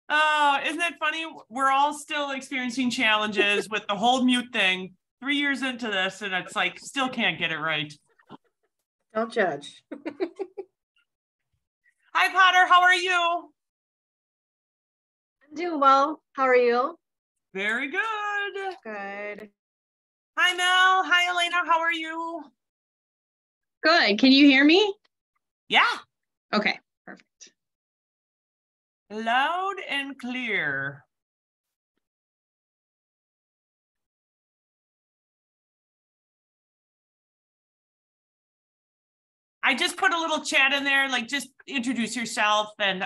Oh, isn't it funny? We're all still experiencing challenges with the whole mute thing 3 years into this, and it's like, still can't get it right. Don't judge. Hi, Potter. How are you? I'm doing well. How are you? Very good. Good. Hi, Mel. Hi, Elena. How are you? Good. Can you hear me? Yeah. Okay, perfect. Loud and clear. I just put a little chat in there, like just introduce yourself. And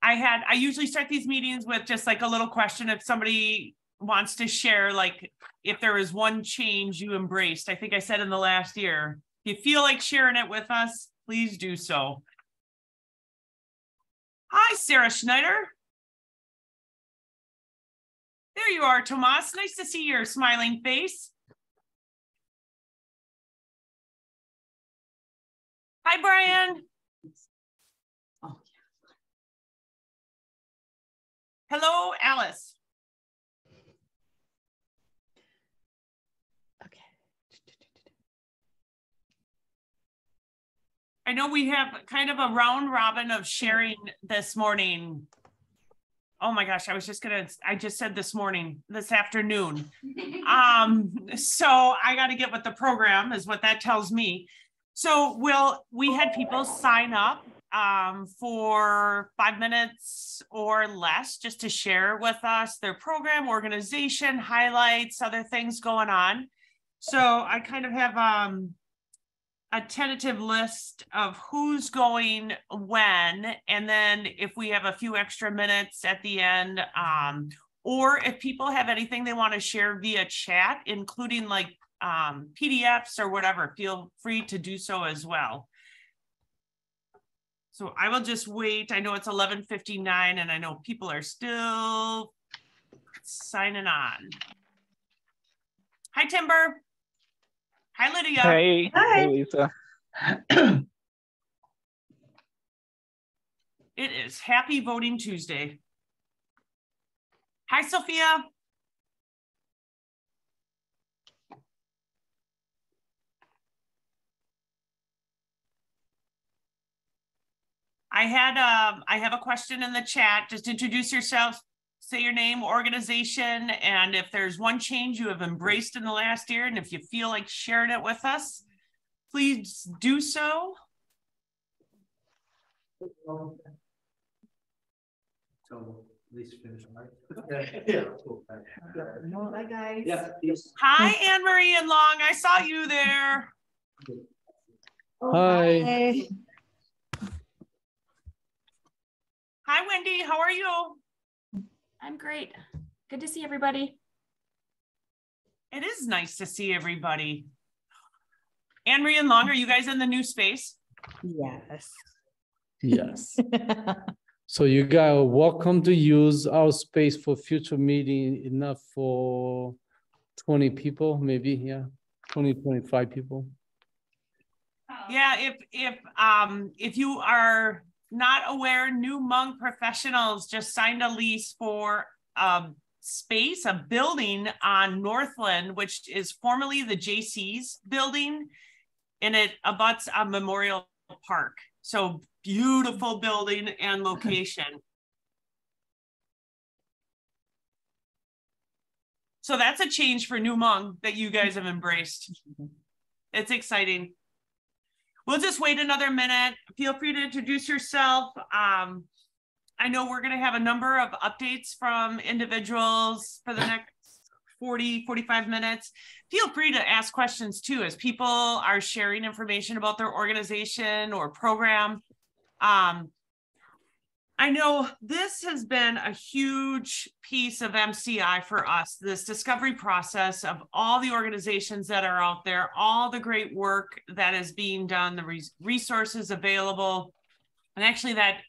I usually start these meetings with just like a little question if somebody wants to share, like if there is one change you embraced. I think I said in the last year, if you feel like sharing it with us, please do so. Hi, Sarah Schneider. There you are, Tomas. Nice to see your smiling face. Hi, Brian. Oh, Hello, Alice. okay. I know we have kind of a round robin of sharing this morning. Oh my gosh, I just said this afternoon. So I got to get with the program is what that tells me. So we had people sign up for 5 minutes or less just to share with us their program, organization, highlights, other things going on. So I kind of have a tentative list of who's going when, and then if we have a few extra minutes at the end, or if people have anything they want to share via chat, including like PDFs or whatever, feel free to do so as well. So I will just wait. I know it's 11:59 and I know people are still signing on. Hi, Timber. Hi, Lydia. Hey, Hi. hey, Lisa. It is Happy Voting Tuesday. Hi, Sophia. I have a question in the chat. Just introduce yourself, say your name, organization, and if there's one change you have embraced in the last year, and if you feel like sharing it with us, please do so. So please finish, right? Yeah. Bye, guys. Yeah. Hi, Anne Marie and Long. I saw you there. Hi. Hi, Wendy. How are you? I'm great. Good to see everybody. It is nice to see everybody. Anne Marie and Long, are you guys in the new space? Yes. Yes. So you guys are welcome to use our space for future meeting, enough for 20 people, maybe, yeah, 20, 25 people. Yeah, if you are not aware, new Hmong professionals just signed a lease for a space, a building on Northland, which is formerly the JC's building, and it abuts a Memorial Park. So beautiful building and location. So that's a change for new Hmong that you guys have embraced. It's exciting. We'll just wait another minute. Feel free to introduce yourself. I know we're going to have a number of updates from individuals for the next 40, 45 minutes. Feel free to ask questions too, as people are sharing information about their organization or program. I know this has been a huge piece of MCI for us, this discovery process of all the organizations that are out there, all the great work that is being done, the resources available. And actually that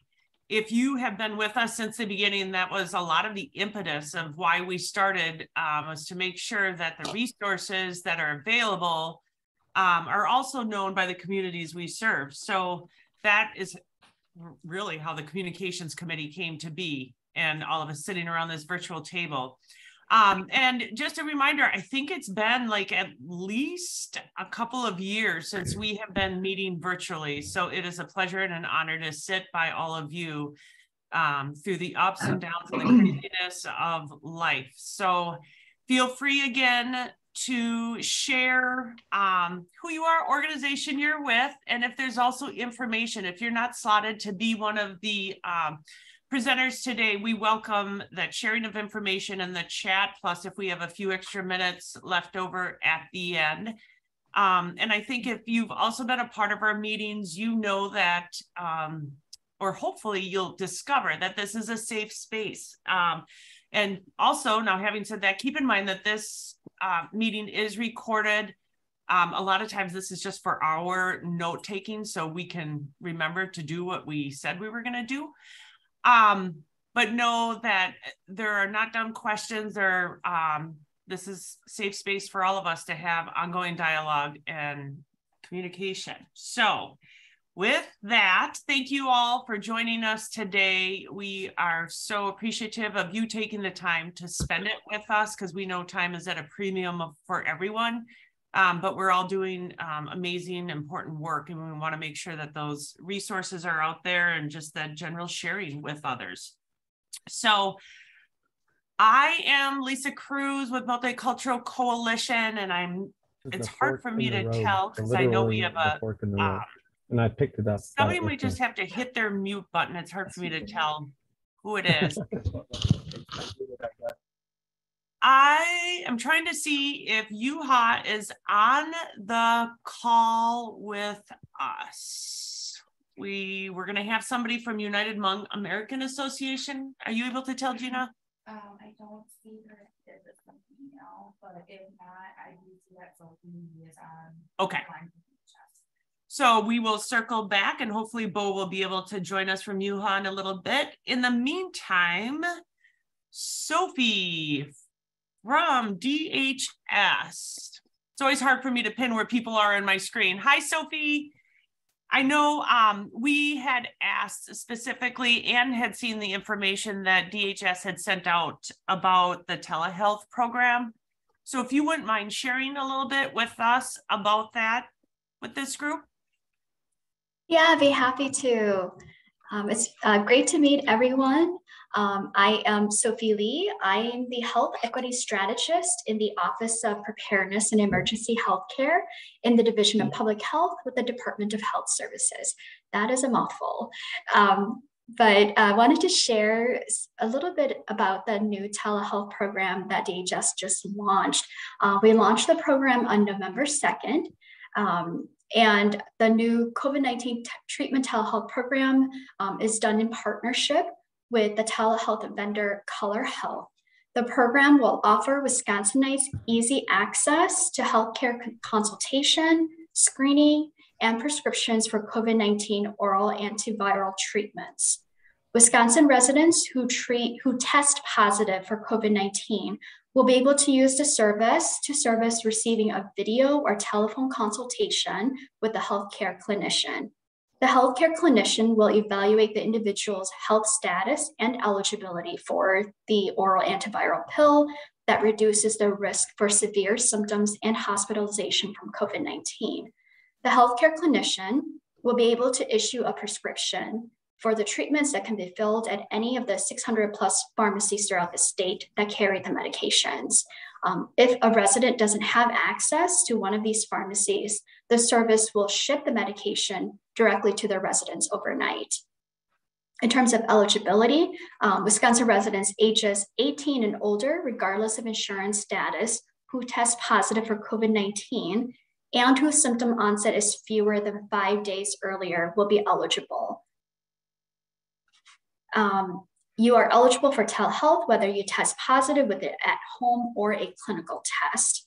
if you have been with us since the beginning, that was a lot of the impetus of why we started, was to make sure that the resources that are available are also known by the communities we serve. So that is really how the communications committee came to be and all of us sitting around this virtual table. And just a reminder, I think it's been like at least a couple of years since we have been meeting virtually. So it is a pleasure and an honor to sit by all of you through the ups and downs and the craziness of life. So feel free again to share who you are, organization you're with, and if there's also information, if you're not slotted to be one of the presenters today, we welcome that sharing of information in the chat, plus if we have a few extra minutes left over at the end. And I think if you've also been a part of our meetings, you know that, or hopefully you'll discover that this is a safe space. And also, now having said that, keep in mind that this meeting is recorded. A lot of times this is just for our note taking so we can remember to do what we said we were going to do. But know that there are not dumb questions, or this is safe space for all of us to have ongoing dialogue and communication. So with that, thank you all for joining us today. We are so appreciative of you taking the time to spend it with us, because we know time is at a premium for everyone. But we're all doing amazing, important work, and we want to make sure that those resources are out there and just that general sharing with others. So I am Lisa Cruz with Multicultural Coalition, and it's hard for me to tell because I know we have a and I picked it up. Somebody might just have to hit their mute button. It's hard for me to tell who it is. I am trying to see if UHAA is on the call with us. We're going to have somebody from United Hmong American Association. Are you able to tell, Gina? I don't see her as something else, but if not, I do see that Sophie is on. Okay. So we will circle back, and hopefully Bo will be able to join us from UHAA in a little bit. In the meantime, Sophie from DHS. It's always hard for me to pin where people are on my screen. Hi, Sophie. I know we had asked specifically and had seen the information that DHS had sent out about the telehealth program. So if you wouldn't mind sharing a little bit with us about that with this group. Yeah, I'd be happy to. It's great to meet everyone. I am Sophie Lee. I am the Health Equity Strategist in the Office of Preparedness and Emergency Healthcare in the Division of Public Health with the Department of Health Services. That is a mouthful. But I wanted to share a little bit about the new telehealth program that DHS just launched. We launched the program on November 2nd. And the new COVID-19 treatment telehealth program is done in partnership with the telehealth vendor Color Health. The program will offer Wisconsinites easy access to healthcare consultation, screening, and prescriptions for COVID-19 oral antiviral treatments. Wisconsin residents who test positive for COVID-19 will be able to use the service receiving a video or telephone consultation with the healthcare clinician. The healthcare clinician will evaluate the individual's health status and eligibility for the oral antiviral pill that reduces the risk for severe symptoms and hospitalization from COVID-19. The healthcare clinician will be able to issue a prescription for the treatments that can be filled at any of the 600 plus pharmacies throughout the state that carry the medications. If a resident doesn't have access to one of these pharmacies, the service will ship the medication directly to their residents overnight. In terms of eligibility, Wisconsin residents ages 18 and older, regardless of insurance status, who test positive for COVID-19 and whose symptom onset is fewer than 5 days earlier will be eligible. You are eligible for telehealth, whether you test positive with it at home or a clinical test.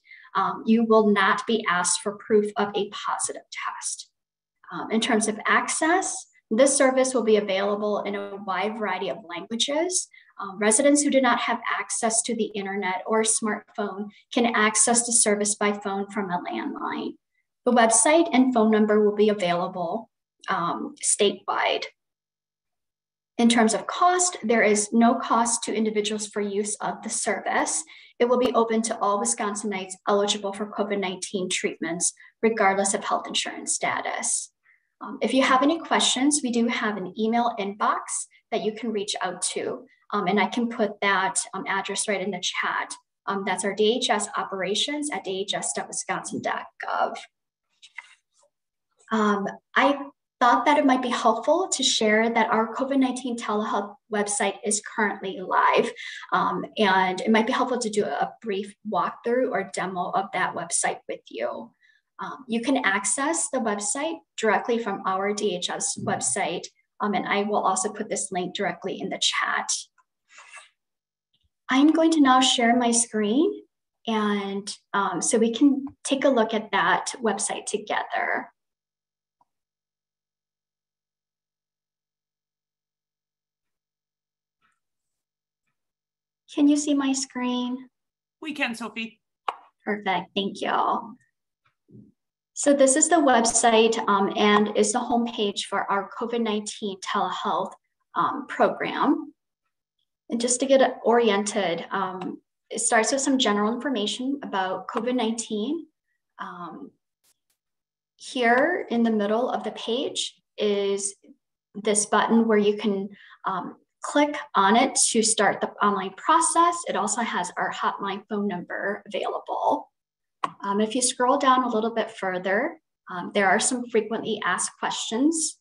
You will not be asked for proof of a positive test. In terms of access, this service will be available in a wide variety of languages. Residents who do not have access to the internet or smartphone can access the service by phone from a landline. The website and phone number will be available statewide. In terms of cost, there is no cost to individuals for use of the service. It will be open to all Wisconsinites eligible for COVID-19 treatments, regardless of health insurance status. If you have any questions, we do have an email inbox that you can reach out to, and I can put that address right in the chat. That's our DHS operations at dhs.wisconsin.gov. I thought that it might be helpful to share that our COVID-19 telehealth website is currently live, and it might be helpful to do a brief walkthrough or demo of that website with you. You can access the website directly from our DHS website, and I will also put this link directly in the chat. I'm going to now share my screen, and so we can take a look at that website together. Can you see my screen? We can, Sophie. Perfect, thank you. So this is the website and is the homepage for our COVID-19 telehealth program. And just to get oriented, it starts with some general information about COVID-19. Here in the middle of the page is this button where you can click on it to start the online process. It also has our hotline phone number available. If you scroll down a little bit further, there are some frequently asked questions.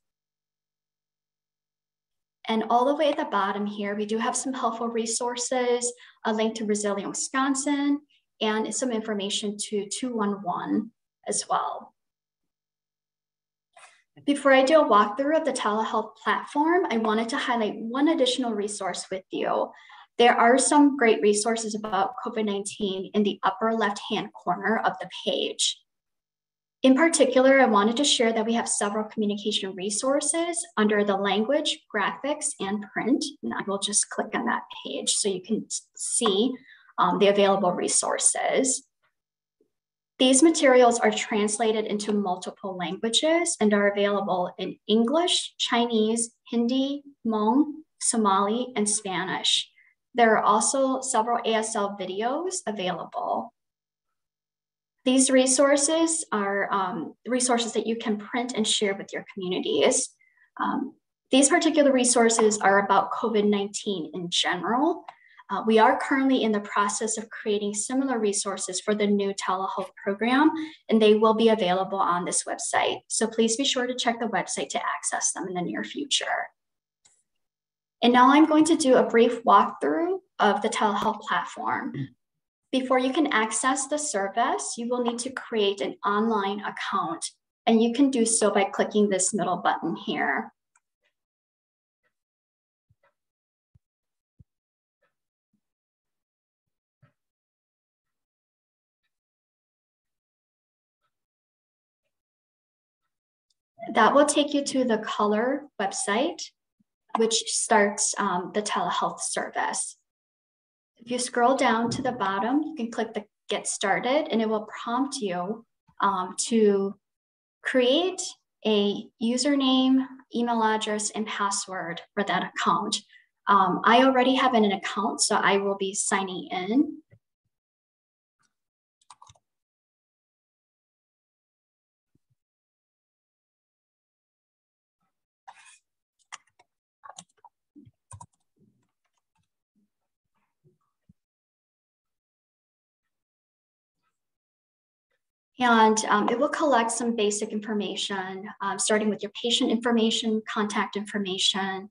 And all the way at the bottom here, we do have some helpful resources, a link to Resilient Wisconsin, and some information to 211 as well. Before I do a walkthrough of the telehealth platform, I wanted to highlight one additional resource with you. There are some great resources about COVID-19 in the upper left-hand corner of the page. In particular, I wanted to share that we have several communication resources under the language, graphics, and print. And I will just click on that page so you can see the available resources. These materials are translated into multiple languages and are available in English, Chinese, Hindi, Hmong, Somali, and Spanish. There are also several ASL videos available. These resources are resources that you can print and share with your communities. These particular resources are about COVID-19 in general. We are currently in the process of creating similar resources for the new telehealth program, and they will be available on this website. So please be sure to check the website to access them in the near future. And now I'm going to do a brief walkthrough of the telehealth platform. Before you can access the service, you will need to create an online account, and you can do so by clicking this middle button here. That will take you to the Color website, which starts the telehealth service. If you scroll down to the bottom, you can click the Get Started, and it will prompt you to create a username, email address, and password for that account. I already have an account, so I will be signing in. And it will collect some basic information, starting with your patient information, contact information,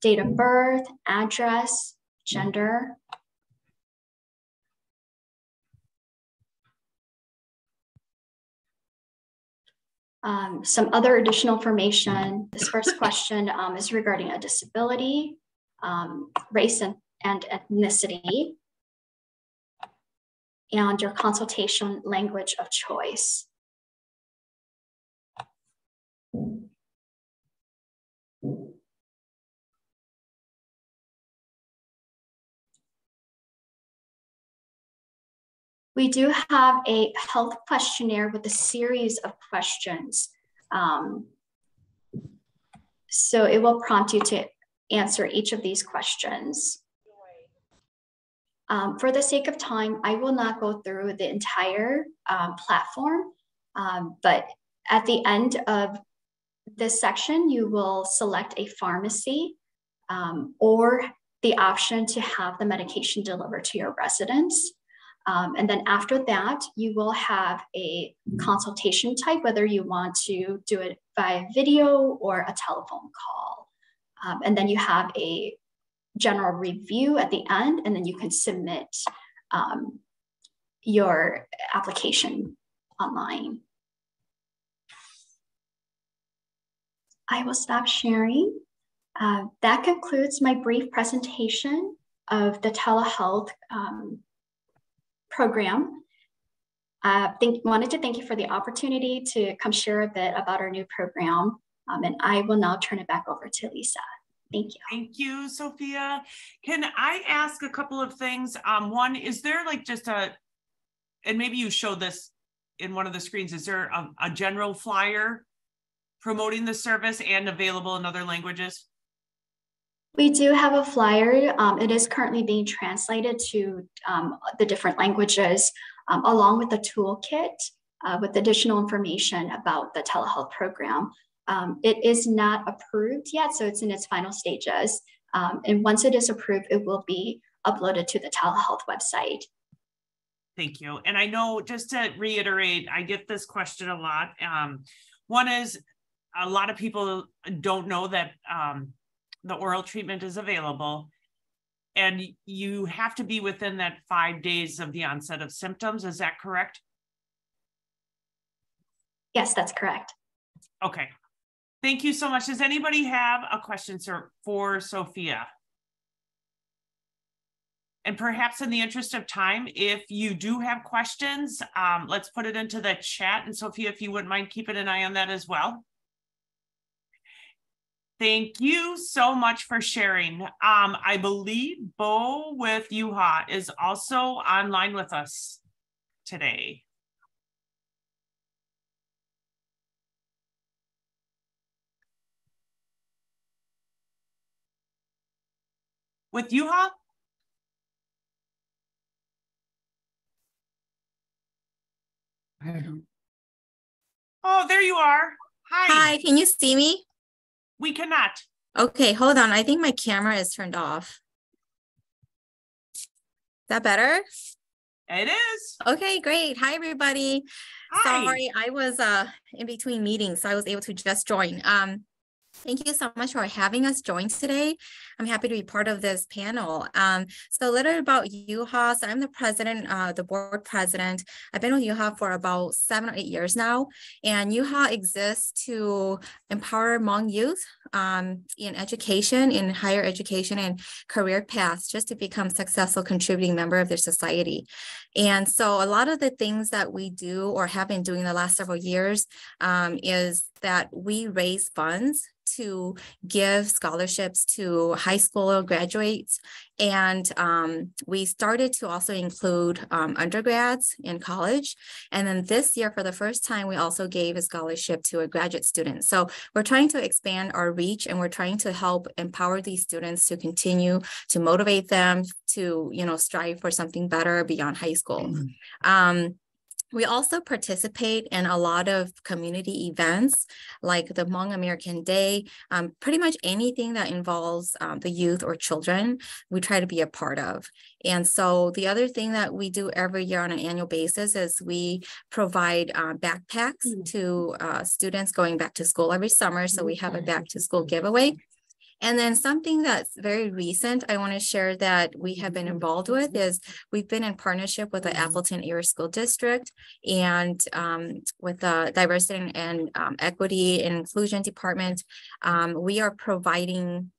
date of birth, address, gender. Some other additional information. This first question is regarding a disability, race and ethnicity, and your consultation language of choice. We do have a health questionnaire with a series of questions. So it will prompt you to answer each of these questions. For the sake of time, I will not go through the entire platform, but at the end of this section, you will select a pharmacy or the option to have the medication delivered to your residence. And then after that, you will have a consultation type, whether you want to do it by video or a telephone call. And then you have a general review at the end, and then you can submit your application online. I will stop sharing. That concludes my brief presentation of the telehealth program. Wanted to thank you for the opportunity to come share a bit about our new program. And I will now turn it back over to Lisa. Thank you. Thank you, Sophia. Can I ask a couple of things? One, is there like just and maybe you showed this in one of the screens, is there a general flyer promoting the service and available in other languages? We do have a flyer. It is currently being translated to the different languages, along with a toolkit with additional information about the telehealth program. It is not approved yet, so it's in its final stages. And once it is approved, it will be uploaded to the telehealth website. Thank you. And I know, just to reiterate, I get this question a lot. One is, a lot of people don't know that the oral treatment is available, and you have to be within that 5 days of the onset of symptoms. Is that correct? Yes, that's correct. Okay. Thank you so much. Does anybody have a question, sir, for Sophia? And perhaps in the interest of time, if you do have questions, let's put it into the chat. And Sophia, if you wouldn't mind keeping an eye on that as well. Thank you so much for sharing. I believe Bo with UHAA is also online with us today. With UHAA? Oh, there you are. Hi. Hi, can you see me? We cannot. Okay, hold on. I think my camera is turned off. Is that better? It is. Okay, great. Hi, everybody. Hi. Sorry, I was in between meetings, so I was able to just join. Thank you so much for having us join today. I'm happy to be part of this panel. So a little bit about UHAA. So I'm the president, the board president. I've been with UHAA for about 7 or 8 years now. And UHAA exists to empower Hmong youth in education, in higher education and career paths, just to become successful contributing member of their society. And so a lot of the things that we do or have been doing the last several years is that we raise funds to give scholarships to high school graduates. And we started to also include undergrads in college. And then this year, for the first time, we also gave a scholarship to a graduate student. So we're trying to expand our reach, and we're trying to help empower these students to continue to motivate them to, strive for something better beyond high school. We also participate in a lot of community events like the Hmong American Day, pretty much anything that involves the youth or children, we try to be a part of. And so the other thing that we do every year on an annual basis is we provide backpacks to students going back to school every summer. So we have a back to school giveaway. And then something that's very recent I want to share that we have been involved with is we've been in partnership with the Appleton Area School District and with the Diversity and Equity and Inclusion Department. We are providing,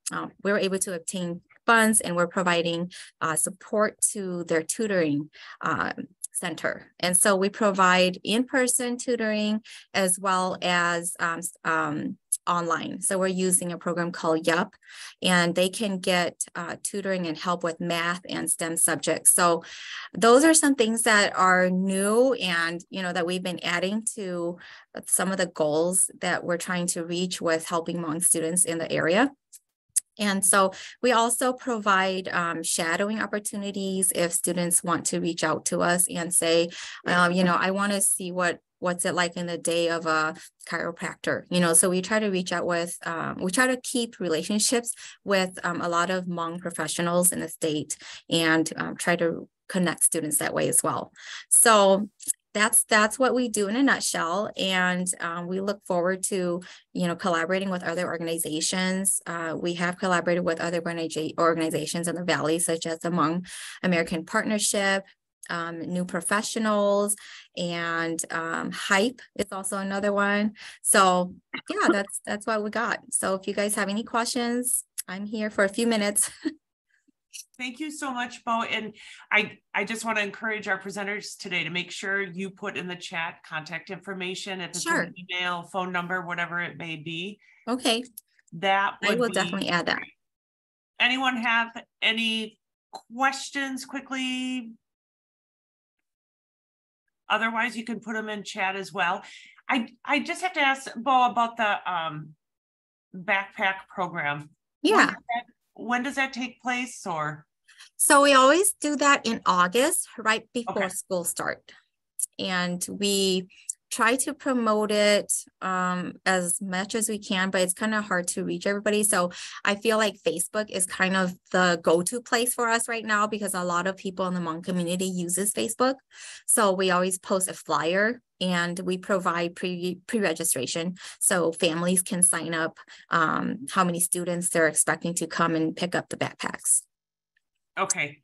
we're able to obtain funds, and we're providing support to their tutoring center. And so we provide in-person tutoring as well as online. So we're using a program called YUP, and they can get tutoring and help with math and STEM subjects. So those are some things that are new and, that we've been adding to some of the goals that we're trying to reach with helping Hmong students in the area. And so we also provide shadowing opportunities if students want to reach out to us and say, you know, I want to see what's it like in the day of a chiropractor, you know. So we try to reach out with, we try to keep relationships with a lot of Hmong professionals in the state and try to connect students that way as well. So that's what we do in a nutshell. And we look forward to, you know, collaborating with other organizations. We have collaborated with other organizations in the Valley, such as the Hmong American Partnership, New Professionals, and Hype is also another one. So yeah, that's what we got. So if you guys have any questions, I'm here for a few minutes. Thank you so much, Bo. And I just want to encourage our presenters today to make sure you put in the chat contact information, if it's an email, phone number, whatever it may be. Okay. That would I will definitely add that. Anyone have any questions quickly? Otherwise, you can put them in chat as well. I just have to ask Bo about the backpack program. Yeah. When does that take place, or? So we always do that in August, right before school start. And we try to promote it as much as we can, but it's kind of hard to reach everybody. So I feel like Facebook is kind of the go-to place for us right now, because a lot of people in the Hmong community uses Facebook. So we always post a flyer and we provide pre-registration so families can sign up how many students they're expecting to come and pick up the backpacks. Okay.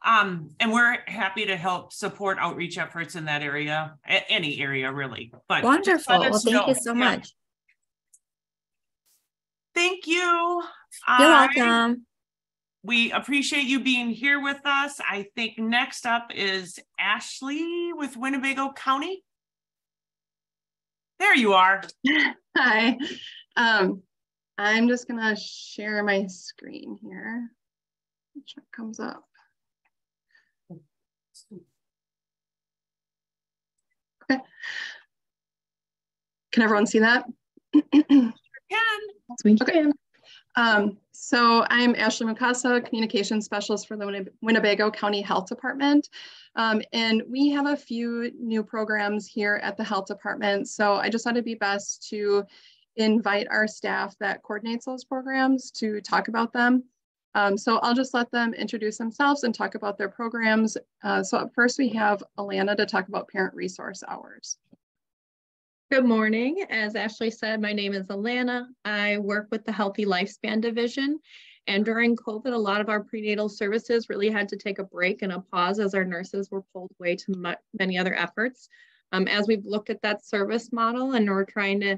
And we're happy to help support outreach efforts in that area, any area really. But wonderful. Well, thank you so much. Thank you. You're welcome. We appreciate you being here with us. I think next up is Ashley with Winnebago County. There you are. Hi. I'm just gonna share my screen here. Which comes up. Okay. Can everyone see that? Can. Okay. So I'm Ashley Mukasa, Communications Specialist for the Winnebago County Health Department. And we have a few new programs here at the Health Department. So I just thought it'd be best to invite our staff that coordinates those programs to talk about them. So I'll just let them introduce themselves and talk about their programs. So up first we have Alana to talk about Parent Resource Hours. Good morning. As Ashley said, my name is Alana. I work with the Healthy Lifespan Division. And during COVID, a lot of our prenatal services really had to take a break and a pause as our nurses were pulled away to many other efforts. As we've looked at that service model and we're trying to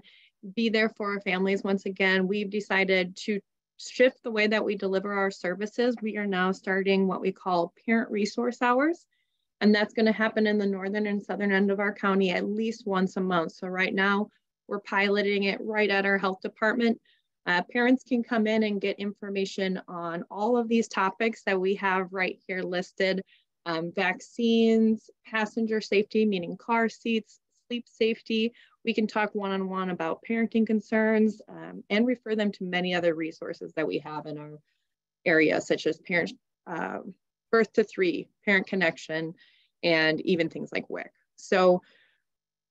be there for our families once again, we've decided to shift the way that we deliver our services. We are now starting what we call Parent Resource Hours. And that's going to happen in the northern and southern end of our county at least once a month. So right now we're piloting it right at our health department. Parents can come in and get information on all of these topics that we have right here listed. Vaccines, passenger safety, meaning car seats, sleep safety. We can talk one-on-one about parenting concerns and refer them to many other resources that we have in our area, such as parent birth to 3, parent connection, and even things like WIC. So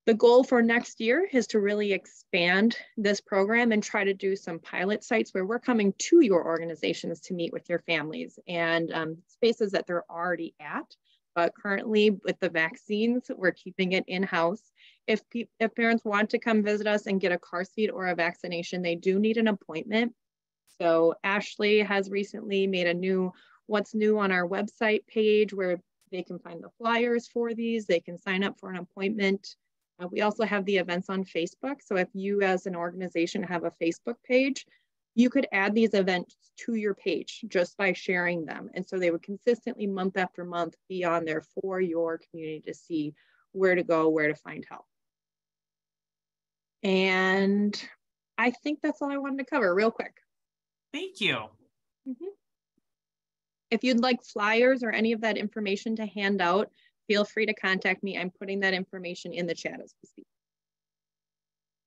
the goal for next year is to really expand this program and try to do some pilot sites where we're coming to your organizations to meet with your families and spaces that they're already at. But currently with the vaccines, we're keeping it in-house. If parents want to come visit us and get a car seat or a vaccination, they do need an appointment. So Ashley has recently made a new what's new on our website page where they can find the flyers for these. They can sign up for an appointment. We also have the events on Facebook. So if you as an organization have a Facebook page, you could add these events to your page just by sharing them. And so they would consistently month after month be on there for your community to see where to go, where to find help. And I think that's all I wanted to cover real quick. Thank you. Mm-hmm. If you'd like flyers or any of that information to hand out, feel free to contact me. I'm putting that information in the chat as we speak.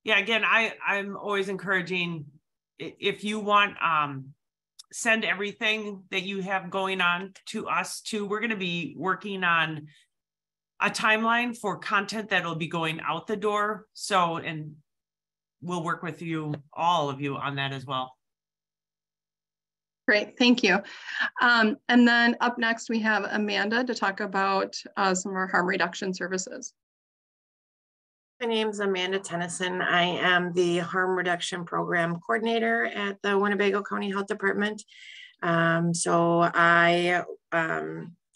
Yeah, again, I'm always encouraging, if you want send everything that you have going on to us too. We're going to be working on a timeline for content that will be going out the door. So, and we'll work with you, all of you, on that as well. Great, thank you. And then up next, we have Amanda to talk about some of our harm reduction services. My name is Amanda Tennyson. I am the Harm Reduction Program Coordinator at the Winnebago County Health Department. So I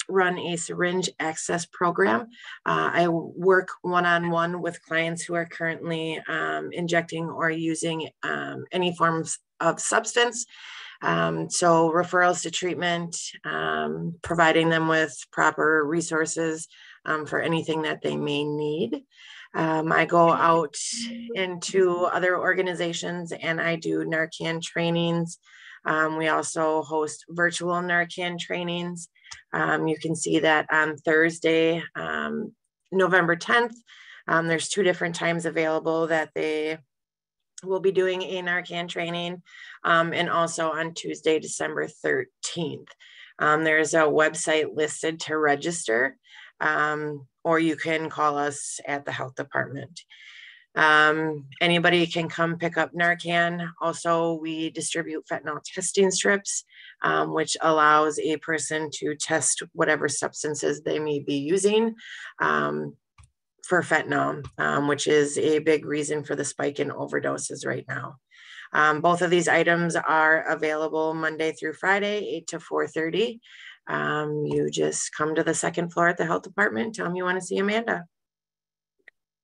run a syringe access program. I work one-on-one with clients who are currently injecting or using any forms of substance. So referrals to treatment, providing them with proper resources for anything that they may need. I go out into other organizations and I do Narcan trainings. We also host virtual Narcan trainings. You can see that on Thursday, November 10th, there's 2 different times available that they will be doing a Narcan training, and also on Tuesday, December 13th. There's a website listed to register, or you can call us at the health department. Anybody can come pick up Narcan. Also, we distribute fentanyl testing strips, which allows a person to test whatever substances they may be using for fentanyl, which is a big reason for the spike in overdoses right now. Both of these items are available Monday through Friday, 8 to 4:30. You just come to the second floor at the health department, tell them you want to see Amanda.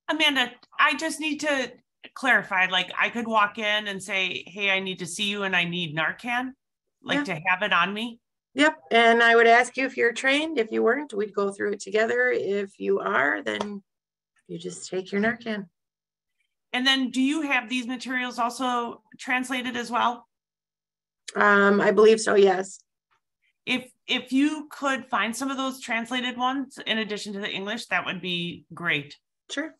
Amanda, I just need to clarify, like I could walk in and say, hey, I need to see you and I need Narcan, like to have it on me? Yep, and I would ask you if you're trained. If you weren't, we'd go through it together. If you are, then you just take your Narcan. And then do you have these materials also translated as well? I believe so, yes. If you could find some of those translated ones in addition to the English, that would be great. Sure.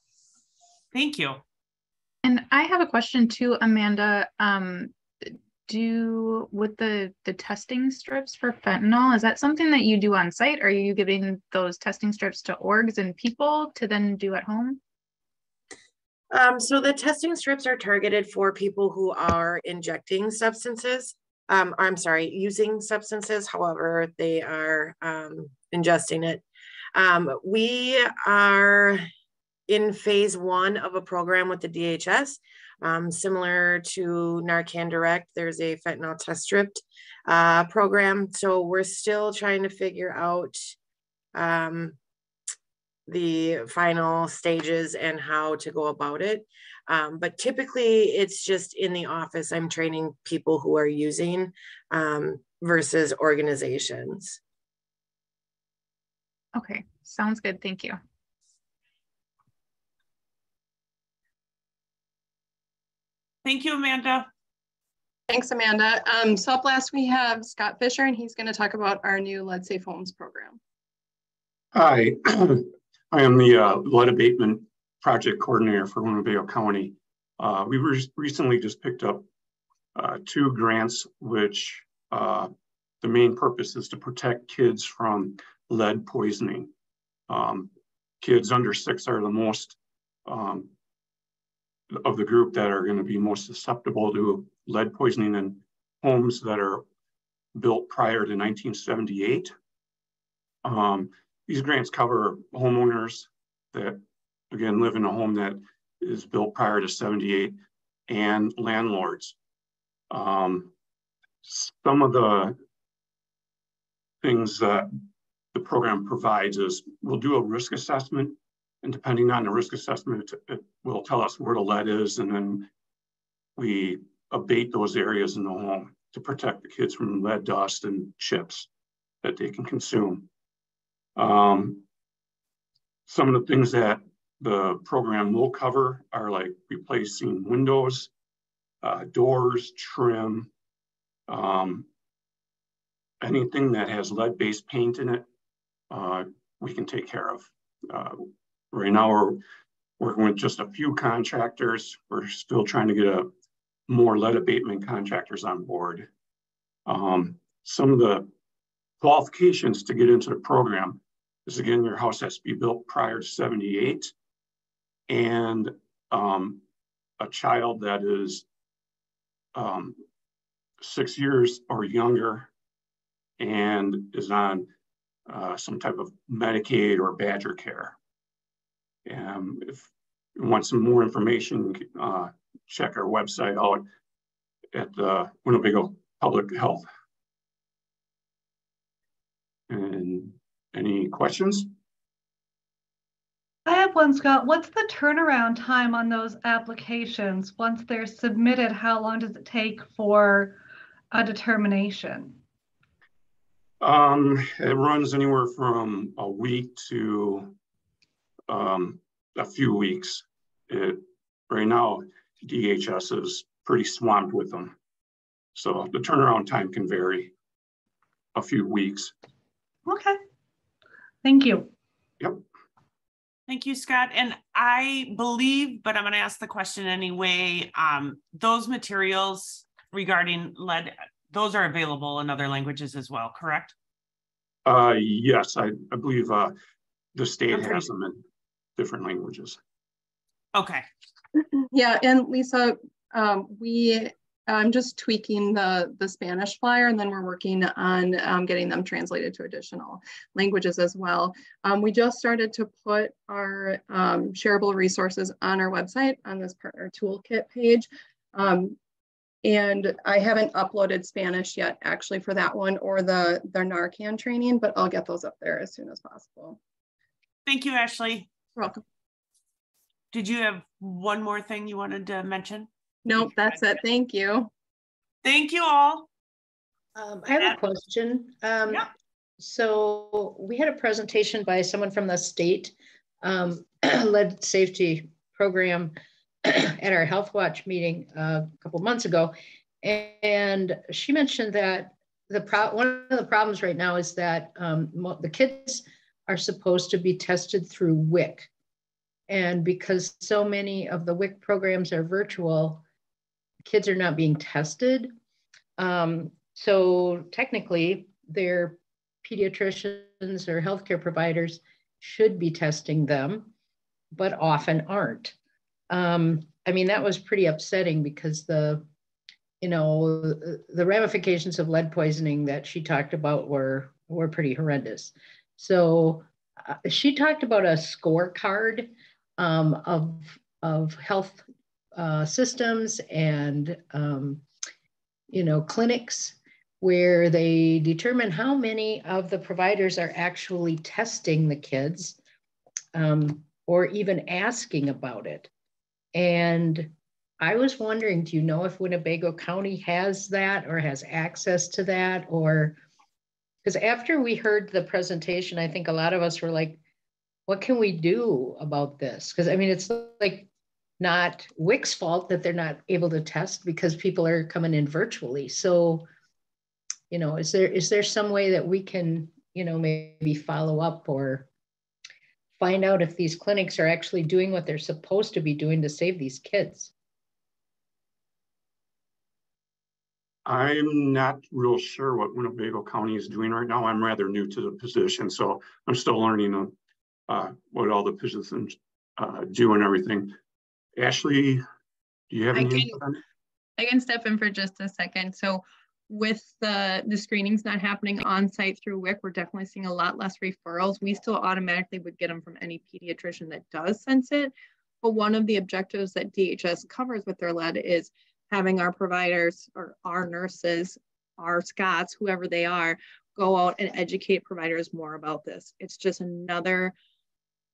Thank you. And I have a question too, Amanda. With the testing strips for fentanyl, is that something that you do on site? Or are you giving those testing strips to orgs and people to then do at home? So the testing strips are targeted for people who are injecting substances. I'm sorry, using substances. However, they are ingesting it. We are in phase 1 of a program with the DHS. Similar to Narcan Direct, there's a fentanyl test strip program. So we're still trying to figure out the final stages and how to go about it. But typically it's just in the office. I'm training people who are using versus organizations. Okay, sounds good. Thank you. Thank you, Amanda. Thanks, Amanda. So up last we have Scott Fisher, and he's going to talk about our new Lead Safe Homes program. Hi, I am the lead abatement project coordinator for Winnebago County. We recently just picked up 2 grants, which the main purpose is to protect kids from lead poisoning. Kids under 6 are the most of the group that are going to be most susceptible to lead poisoning in homes that are built prior to 1978. These grants cover homeowners that, again, live in a home that is built prior to 78 and landlords. Some of the things that the program provides is we'll do a risk assessment, and depending on the risk assessment, it will tell us where the lead is, and then we abate those areas in the home to protect the kids from lead dust and chips that they can consume. Some of the things that the program will cover are like replacing windows, doors, trim, anything that has lead-based paint in it, we can take care of. Right now we're working with just a few contractors. We're still trying to get more lead abatement contractors on board. Some of the qualifications to get into the program is, again, your house has to be built prior to 78, and a child that is 6 years or younger and is on some type of Medicaid or Badger Care. And if you want some more information, check our website out at the Winnebago Public Health. And any questions? I have one, Scott. What's the turnaround time on those applications? Once they're submitted, how long does it take for a determination? It runs anywhere from a week to a few weeks. Right now, DHS is pretty swamped with them. So the turnaround time can vary a few weeks. Okay. Thank you. Yep. Thank you, Scott. And I believe, but I'm going to ask the question anyway, those materials regarding lead, those are available in other languages as well, correct? Yes, I believe the state has them in different languages. Okay. Yeah, and Lisa, I'm just tweaking the Spanish flyer, and then we're working on getting them translated to additional languages as well. We just started to put our shareable resources on our website on this partner toolkit page. And I haven't uploaded Spanish yet, actually, for that one or the Narcan training, but I'll get those up there as soon as possible. Thank you, Ashley. You're welcome. Did you have one more thing you wanted to mention? Nope, that's it. Thank you. Thank you all. I have a question. Yeah. So we had a presentation by someone from the state lead safety program at our Health Watch meeting a couple months ago. And she mentioned that one of the problems right now is that the kids are supposed to be tested through WIC. And because so many of the WIC programs are virtual, kids are not being tested. So technically, their pediatricians or healthcare providers should be testing them, but often aren't. I mean, that was pretty upsetting because the ramifications of lead poisoning that she talked about were pretty horrendous. So she talked about a scorecard of health systems and clinics where they determine how many of the providers are actually testing the kids or even asking about it. And I was wondering, do you know if Winnebago County has that or has access to that? Or because after we heard the presentation, I think a lot of us were like, what can we do about this? Because I mean, it's like not WIC's fault that they're not able to test because people are coming in virtually. So, is there some way that we can, maybe follow up or find out if these clinics are actually doing what they're supposed to be doing to save these kids? I'm not real sure what Winnebago County is doing right now. I'm rather new to the position, so I'm still learning what all the positions do and everything. Ashley, do you have any input on it? I can step in for just a second. So with the screenings not happening on site through WIC, we're definitely seeing a lot less referrals. We still automatically would get them from any pediatrician that does sense it. But one of the objectives that DHS covers with their lead is having our providers or our nurses, our Scots, whoever they are, go out and educate providers more about this. It's just another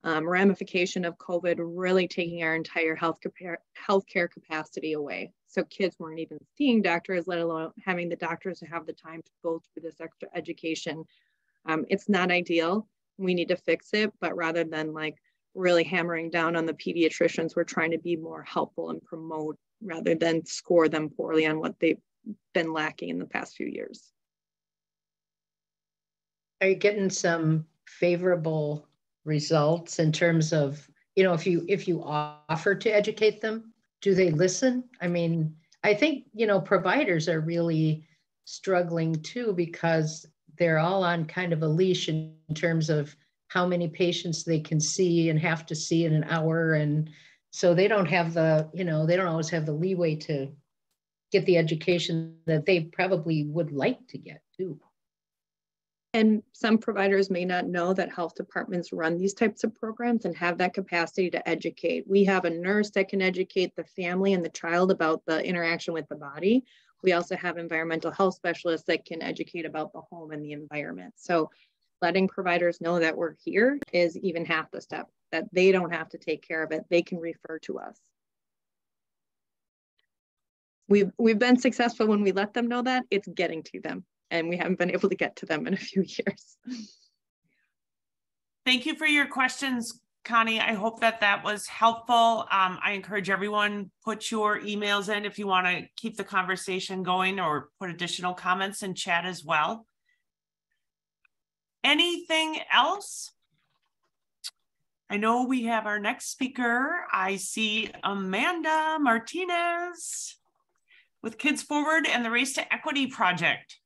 ramification of COVID really taking our entire healthcare capacity away. So kids weren't even seeing doctors, let alone having the doctors have the time to go through this extra education. It's not ideal. We need to fix it, but rather than like really hammering down on the pediatricians, we're trying to be more helpful and promote rather than score them poorly on what they've been lacking in the past few years. Are you getting some favorable results in terms of, if you offer to educate them, do they listen? I mean, I think, providers are really struggling too, because they're all on kind of a leash in terms of how many patients they can see and have to see in an hour. And so they don't have the, they don't always have the leeway to get the education that they probably would like to get too. And some providers may not know that health departments run these types of programs and have that capacity to educate. We have a nurse that can educate the family and the child about the interaction with the body. We also have environmental health specialists that can educate about the home and the environment. So letting providers know that we're here is even half the step, that they don't have to take care of it. They can refer to us. We've been successful when we let them know that. It's getting to them, and we haven't been able to get to them in a few years. Thank you for your questions, Connie. I hope that that was helpful. I encourage everyone, put your emails in if you want to keep the conversation going, or put additional comments in chat as well. Anything else? I know we have our next speaker. I see Amanda Martinez with Kids Forward and the Race to Equity Project.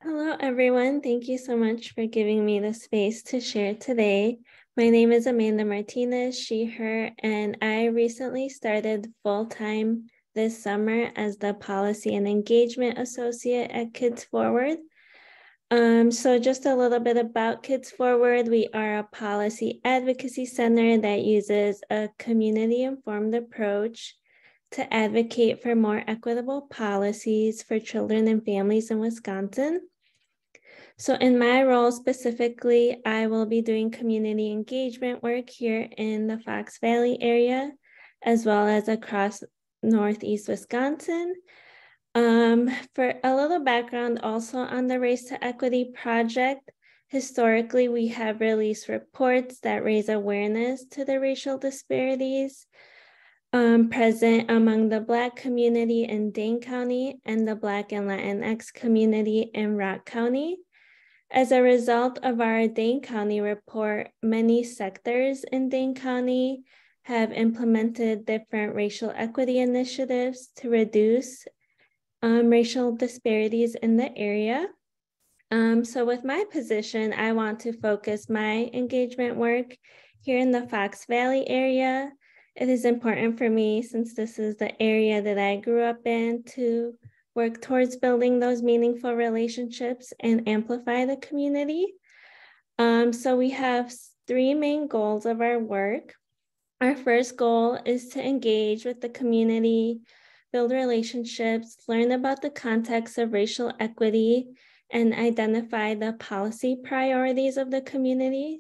Hello, everyone. Thank you so much for giving me the space to share today. My name is Amanda Martinez, she, her, and I recently started full-time this summer as the Policy and Engagement Associate at Kids Forward. So just a little bit about Kids Forward. We are a policy advocacy center that uses a community-informed approach to advocate for more equitable policies for children and families in Wisconsin. So in my role specifically, I will be doing community engagement work here in the Fox Valley area, as well as across Northeast Wisconsin. For a little background also on the Race to Equity project, historically, we have released reports that raise awareness to the racial disparities present among the Black community in Dane County and the Black and Latinx community in Rock County. As a result of our Dane County report, many sectors in Dane County have implemented different racial equity initiatives to reduce racial disparities in the area. So with my position, I want to focus my engagement work here in the Fox Valley area. It is important for me, since this is the area that I grew up in, to work towards building those meaningful relationships and amplify the community. So we have 3 main goals of our work. Our first goal is to engage with the community, build relationships, learn about the context of racial equity, and identify the policy priorities of the community,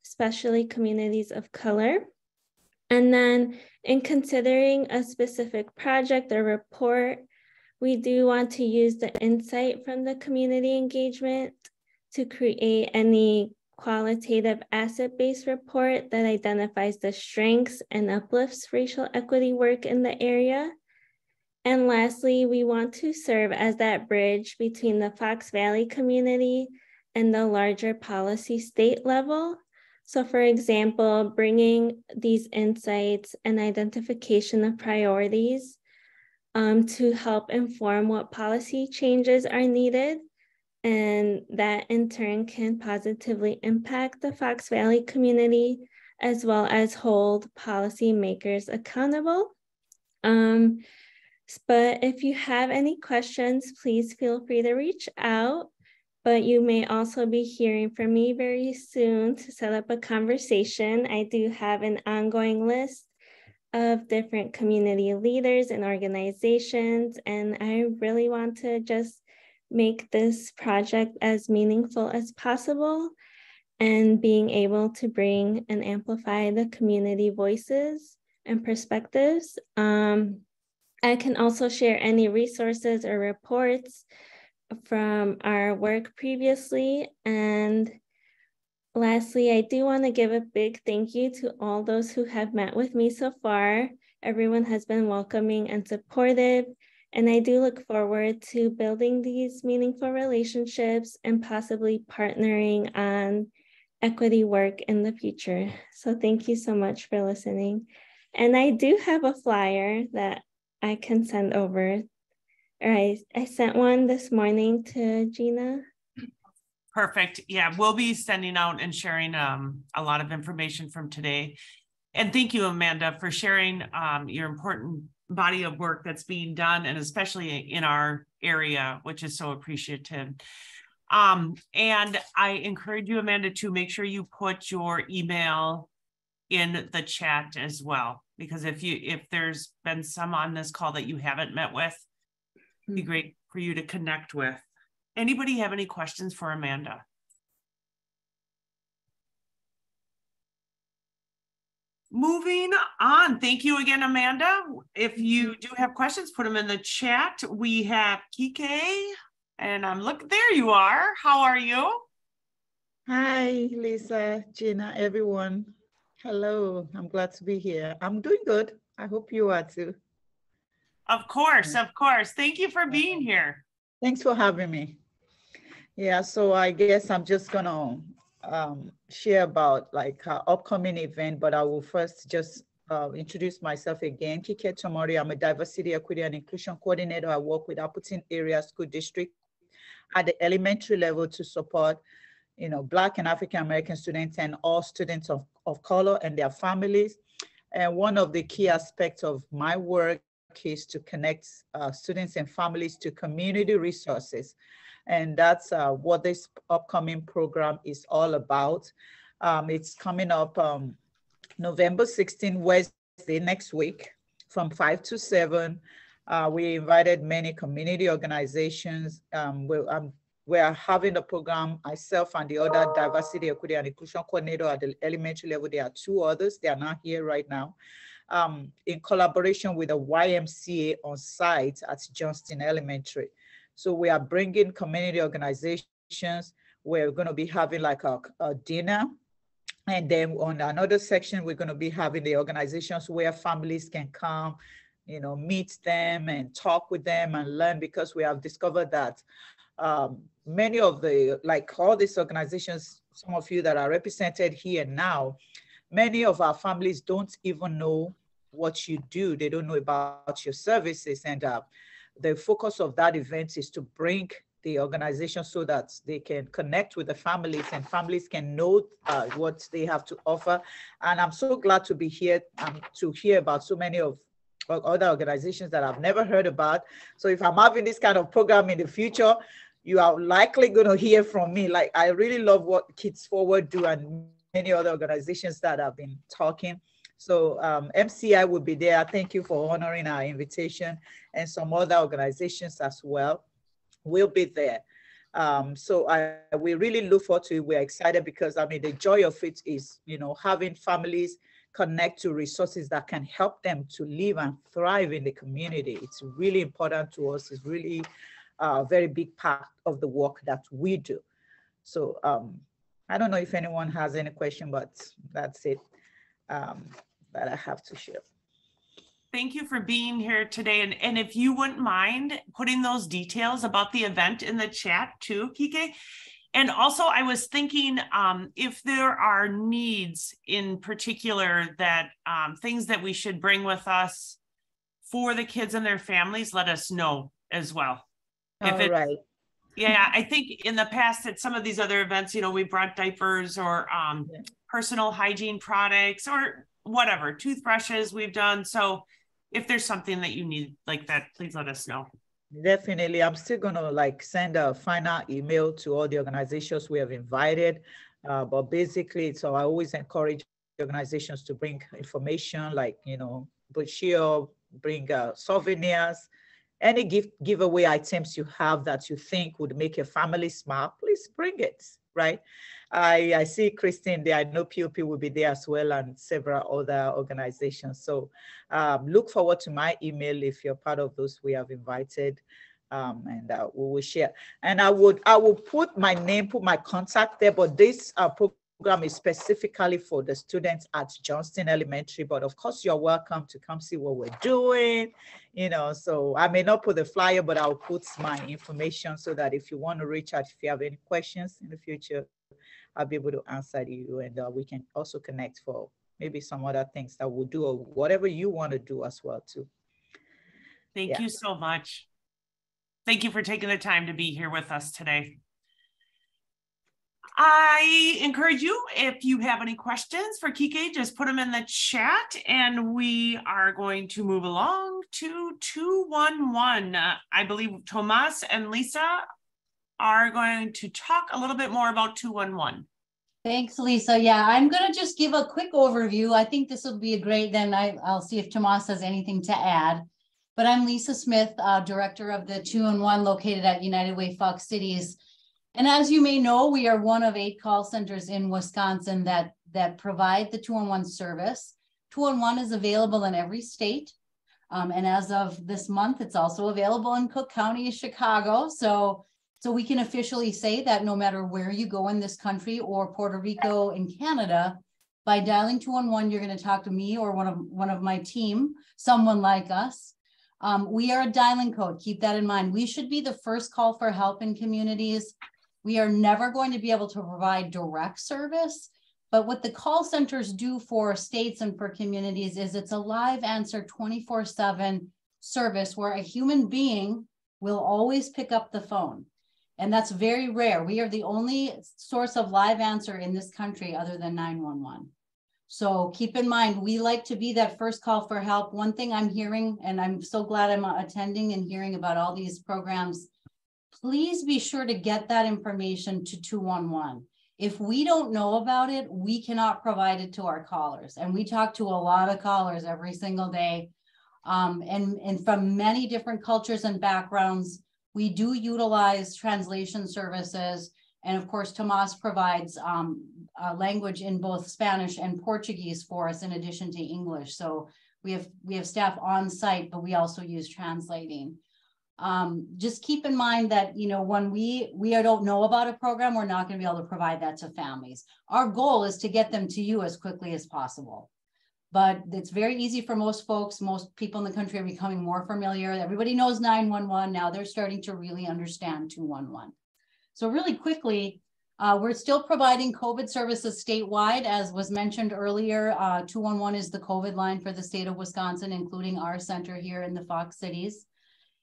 especially communities of color. And then in considering a specific project or report, we do want to use the insight from the community engagement to create any qualitative asset-based report that identifies the strengths and uplifts racial equity work in the area. And lastly, we want to serve as that bridge between the Fox Valley community and the larger policy state level. So for example, bringing these insights and identification of priorities to help inform what policy changes are needed, and that in turn can positively impact the Fox Valley community, as well as hold policymakers accountable. But if you have any questions, please feel free to reach out. But you may also be hearing from me very soon to set up a conversation. I do have an ongoing list of different community leaders and organizations, and I really want to just make this project as meaningful as possible, and being able to bring and amplify the community voices and perspectives. I can also share any resources or reports from our work previously. And lastly, I do want to give a big thank you to all those who have met with me so far. Everyone has been welcoming and supportive, and I do look forward to building these meaningful relationships and possibly partnering on equity work in the future. So thank you so much for listening. And I do have a flyer that I can send over or I sent one this morning to Gina. Perfect. Yeah, we'll be sending out and sharing a lot of information from today. And thank you, Amanda, for sharing your important body of work that's being done, and especially in our area, which is so appreciative. And I encourage you, Amanda, to make sure you put your email in the chat as well, because if there's been some on this call that you haven't met with, it'd be great for you to connect with. Anybody have any questions for Amanda? Moving on. Thank you again, Amanda. If you do have questions, put them in the chat. We have Kike, and there you are. How are you? Hi, Lisa, Gina, everyone. Hello, I'm glad to be here. I'm doing good. I hope you are too. Of course, of course. Thank you for being here. Thanks for having me. Yeah, so I guess I'm just gonna share about like our upcoming event, but I will first just introduce myself again. Kike Tomori, I'm a diversity, equity, and inclusion coordinator. I work with Appleton Area School District at the elementary level to support, Black and African American students and all students of color and their families. And one of the key aspects of my work is to connect students and families to community resources. And that's what this upcoming program is all about. It's coming up November 16, Wednesday, next week from 5 to 7. We invited many community organizations. We are having a program, myself and the other diversity, equity, and inclusion coordinator at the elementary level. There are 2 others. They are not here right now. In collaboration with the YMCA on site at Johnston Elementary. So we are bringing community organizations. We're going to be having like a dinner. And then on another section, we're going to be having the organizations where families can come, meet them and talk with them and learn, because we have discovered that many of all these organizations, some of you that are represented here now, many of our families don't even know what you do. They don't know about your services. And the focus of that event is to bring the organization so that they can connect with the families and families can know what they have to offer. And I'm so glad to be here to hear about so many of other organizations that I've never heard about. So if I'm having this kind of program in the future, you are likely going to hear from me. Like, I really love what Kids Forward do and many other organizations that have been talking. So MCI will be there. Thank you for honoring our invitation, and some other organizations as well will be there. So we really look forward to it. We're excited because, the joy of it is, having families connect to resources that can help them to live and thrive in the community. It's really important to us. It's really a very big part of the work that we do. So I don't know if anyone has any question, but that's it that I have to share. Thank you for being here today. And if you wouldn't mind putting those details about the event in the chat too, Kike. And also I was thinking if there are needs in particular that things that we should bring with us for the kids and their families, let us know as well. All right. Yeah, I think in the past at some of these other events, we brought diapers or personal hygiene products or whatever, toothbrushes we've done. So if there's something that you need like that, please let us know. Definitely. I'm still going to send a final email to all the organizations we have invited. But basically, so I always encourage organizations to bring information brochure, bring souvenirs, any giveaway items you have that you think would make your family smile, please bring it, right? I see Christine there. I know POP will be there as well, and several other organizations. So look forward to my email if you're part of those we have invited, and we will share. And I will put my name, put my contact there, but this program is specifically for the students at Johnston Elementary. But of course, you're welcome to come see what we're doing. So I may not put the flyer, but I'll put my information so that if you want to reach out, if you have any questions in the future, I'll be able to answer you, and we can also connect for maybe some other things that we'll do or whatever you want to do as well too. Thank you so much. Thank you for taking the time to be here with us today. I encourage you, if you have any questions for Kike, just put them in the chat and we are going to move along to 211. I believe Tomas and Lisa are going to talk a little bit more about 211. Thanks, Lisa. Yeah, I'm going to just give a quick overview. I think this will be a great, then I'll see if Tomas has anything to add. But I'm Lisa Smith, Director of the 211 located at United Way Fox Cities. And as you may know, we are one of 8 call centers in Wisconsin that provide the 211 service. 211 is available in every state. And as of this month, it's also available in Cook County, Chicago. So we can officially say that no matter where you go in this country or Puerto Rico and Canada, by dialing 211, you're going to talk to me or one of my team, someone like us. We are a dialing code. Keep that in mind. We should be the first call for help in communities. We are never going to be able to provide direct service, but what the call centers do for states and for communities is it's a live answer 24/7 service where a human being will always pick up the phone. And that's very rare. We are the only source of live answer in this country other than 911. So keep in mind, we like to be that first call for help. One thing I'm hearing, and I'm so glad I'm attending and hearing about all these programs, please be sure to get that information to 211. If we don't know about it, we cannot provide it to our callers. And we talk to a lot of callers every single day. And from many different cultures and backgrounds, we do utilize translation services. And of course, Tomas provides language in both Spanish and Portuguese for us in addition to English. So we have staff on site, but we also use translating. Just keep in mind that, you know, when we don't know about a program, we're not going to be able to provide that to families. Our goal is to get them to you as quickly as possible. But it's very easy for most folks. Most people in the country are becoming more familiar. Everybody knows 911. Now they're starting to really understand 211. So really quickly, we're still providing COVID services statewide. As was mentioned earlier, 211 is the COVID line for the state of Wisconsin, including our center here in the Fox Cities.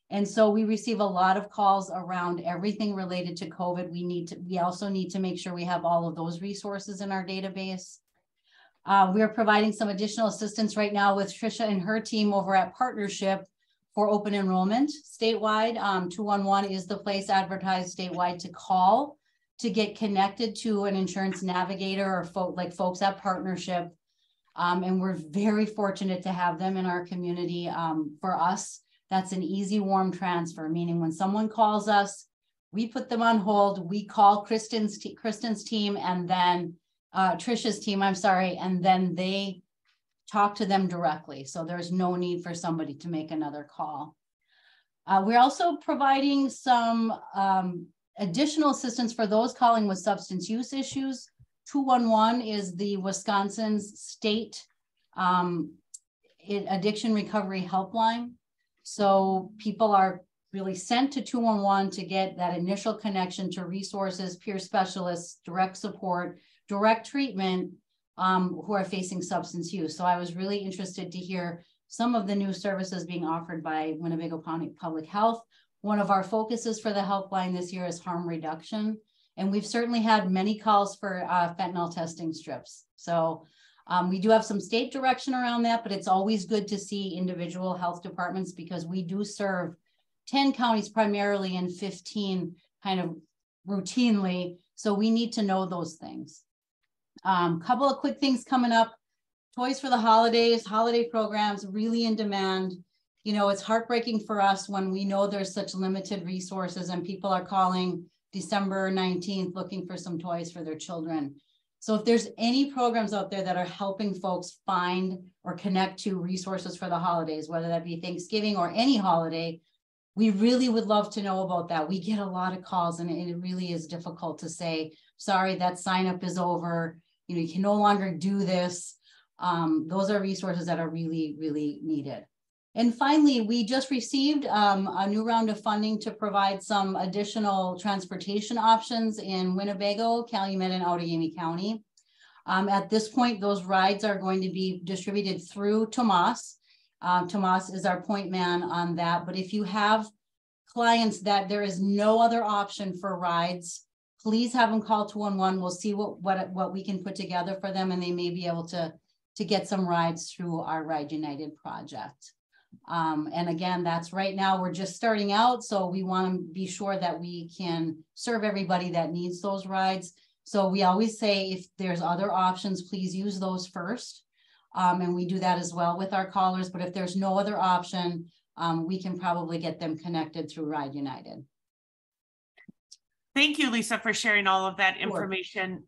And so we receive a lot of calls around everything related to COVID. We also need to make sure we have all of those resources in our database. We are providing some additional assistance right now with Trisha and her team over at Partnership for open enrollment statewide. 211 is the place advertised statewide to call to get connected to an insurance navigator or folks at Partnership. And we're very fortunate to have them in our community. For us, that's an easy, warm transfer, meaning when someone calls us, we put them on hold, we call Kristen's team and then Trisha's team, I'm sorry, and then they talk to them directly. So there's no need for somebody to make another call. We're also providing some additional assistance for those calling with substance use issues. 211 is the Wisconsin's state addiction recovery helpline. So people are really sent to 211 to get that initial connection to resources, peer specialists, direct support, direct treatment who are facing substance use. So I was really interested to hear some of the new services being offered by Winnebago County Public Health. One of our focuses for the helpline this year is harm reduction. And we've certainly had many calls for fentanyl testing strips. So we do have some state direction around that, but it's always good to see individual health departments because we do serve 10 counties primarily and 15 kind of routinely. So we need to know those things. Couple of quick things coming up. Toys for the holidays, holiday programs really in demand. You know, it's heartbreaking for us when we know there's such limited resources and people are calling December 19th looking for some toys for their children. So if there's any programs out there that are helping folks find or connect to resources for the holidays, whether that be Thanksgiving or any holiday, we really would love to know about that. We get a lot of calls and it really is difficult to say, sorry, that sign up is over. You know, you can no longer do this. Those are resources that are really, really needed. And finally, we just received a new round of funding to provide some additional transportation options in Winnebago, Calumet, and Outagamie County. At this point, those rides are going to be distributed through Tomas. Tomas is our point man on that. But if you have clients that there is no other option for rides, please have them call 211. We'll see what we can put together for them, and they may be able to get some rides through our Ride United project. And again, that's right now, we're just starting out. So we want to be sure that we can serve everybody that needs those rides. So we always say, if there's other options, please use those first. And we do that as well with our callers. But if there's no other option, we can probably get them connected through Ride United. Thank you, Lisa, for sharing all of that information.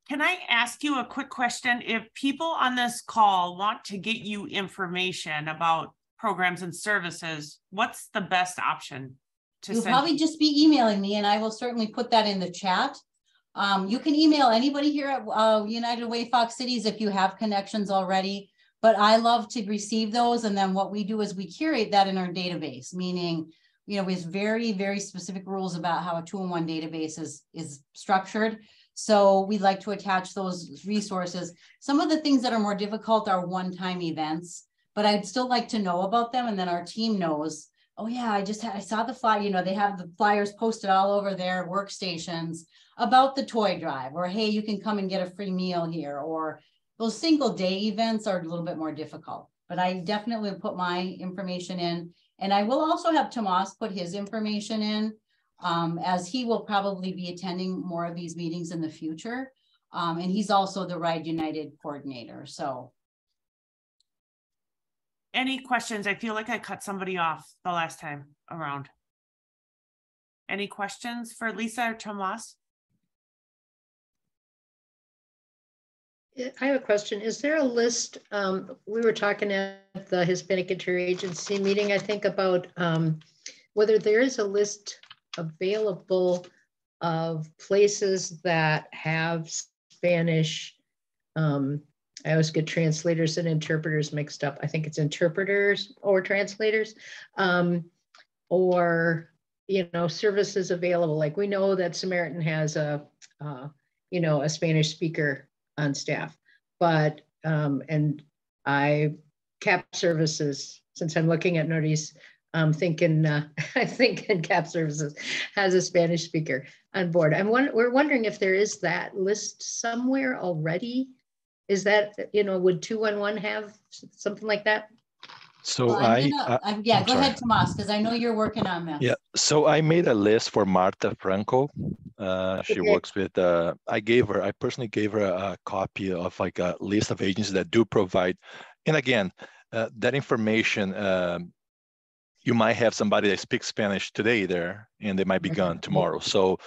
Can I ask you a quick question? If people on this call want to get you information about programs and services, what's the best option to You'll send? probably just be emailing me, and I will certainly put that in the chat. You can email anybody here at United Way Fox Cities if you have connections already, but I love to receive those. And then what we do is we curate that in our database, meaning, you know, we have very, very specific rules about how a 2-in-1 database is structured. So we like to attach those resources. Some of the things that are more difficult are one-time events, but I'd still like to know about them. And then our team knows, oh yeah, I saw the flyer, you know, they have the flyers posted all over their workstations about the toy drive, or, hey, you can come and get a free meal here, or those single day events are a little bit more difficult, but I definitely put my information in. And I will also have Tomas put his information in, as he will probably be attending more of these meetings in the future. And he's also the Ride United coordinator, so. Any questions? I feel like I cut somebody off the last time around. Any questions for Lisa or Tomas? I have a question. Is there a list? We were talking at the Hispanic Interagency meeting, I think, about whether there is a list available of places that have Spanish. I always get translators and interpreters mixed up. I think it's interpreters or translators, or, you know, services available. Like, we know that Samaritan has a Spanish speaker on staff, but and CAP services, since I'm looking at Nordy's, I'm thinking CAP services has a Spanish speaker on board. We're wondering if there is that list somewhere already. Is that, you know, would 211 have something like that? So well, go sorry. ahead, Tomas, because I know you're working on this. Yeah, so I made a list for Marta Franco. She works with, I personally gave her a copy of like a list of agencies that do provide. And again, that information, you might have somebody that speaks Spanish today there, and they might be gone tomorrow. So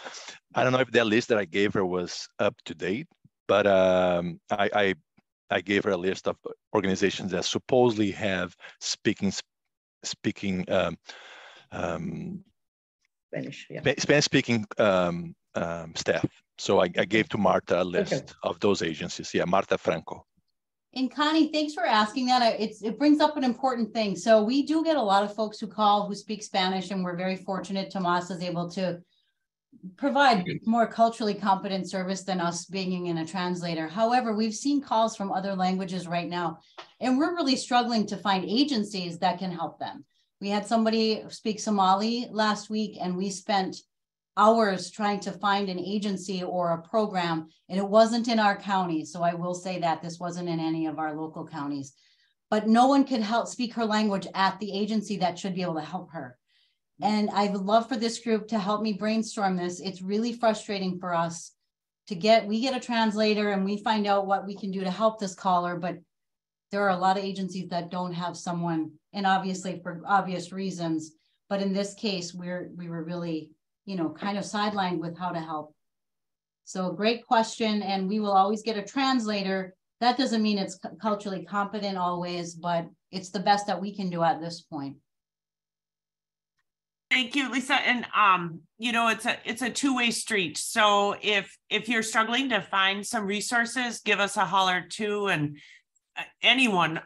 I don't know if that list that I gave her was up to date, but I gave her a list of organizations that supposedly have Spanish, Spanish-speaking staff. So I gave to Marta a list of those agencies. Yeah, Marta Franco. And Connie, thanks for asking that. It brings up an important thing. So we do get a lot of folks who call who speak Spanish, and we're very fortunate Tomas is able to provide more culturally competent service than us being in a translator. However, we've seen calls from other languages right now, and we're really struggling to find agencies that can help them. We had somebody speak Somali last week, and we spent hours trying to find an agency or a program, and it wasn't in our county. So I will say that this wasn't in any of our local counties, but no one could help speak her language at the agency that should be able to help her. And I would love for this group to help me brainstorm this. It's really frustrating for us we get a translator and we find out what we can do to help this caller, but there are a lot of agencies that don't have someone, and obviously for obvious reasons, but in this case, we were really, you know, kind of sidelined with how to help. So great question. And we will always get a translator. That doesn't mean it's culturally competent always, but it's the best that we can do at this point. Thank you, Lisa. And you know, it's a two-way street. So if you're struggling to find some resources, give us a holler too, and anyone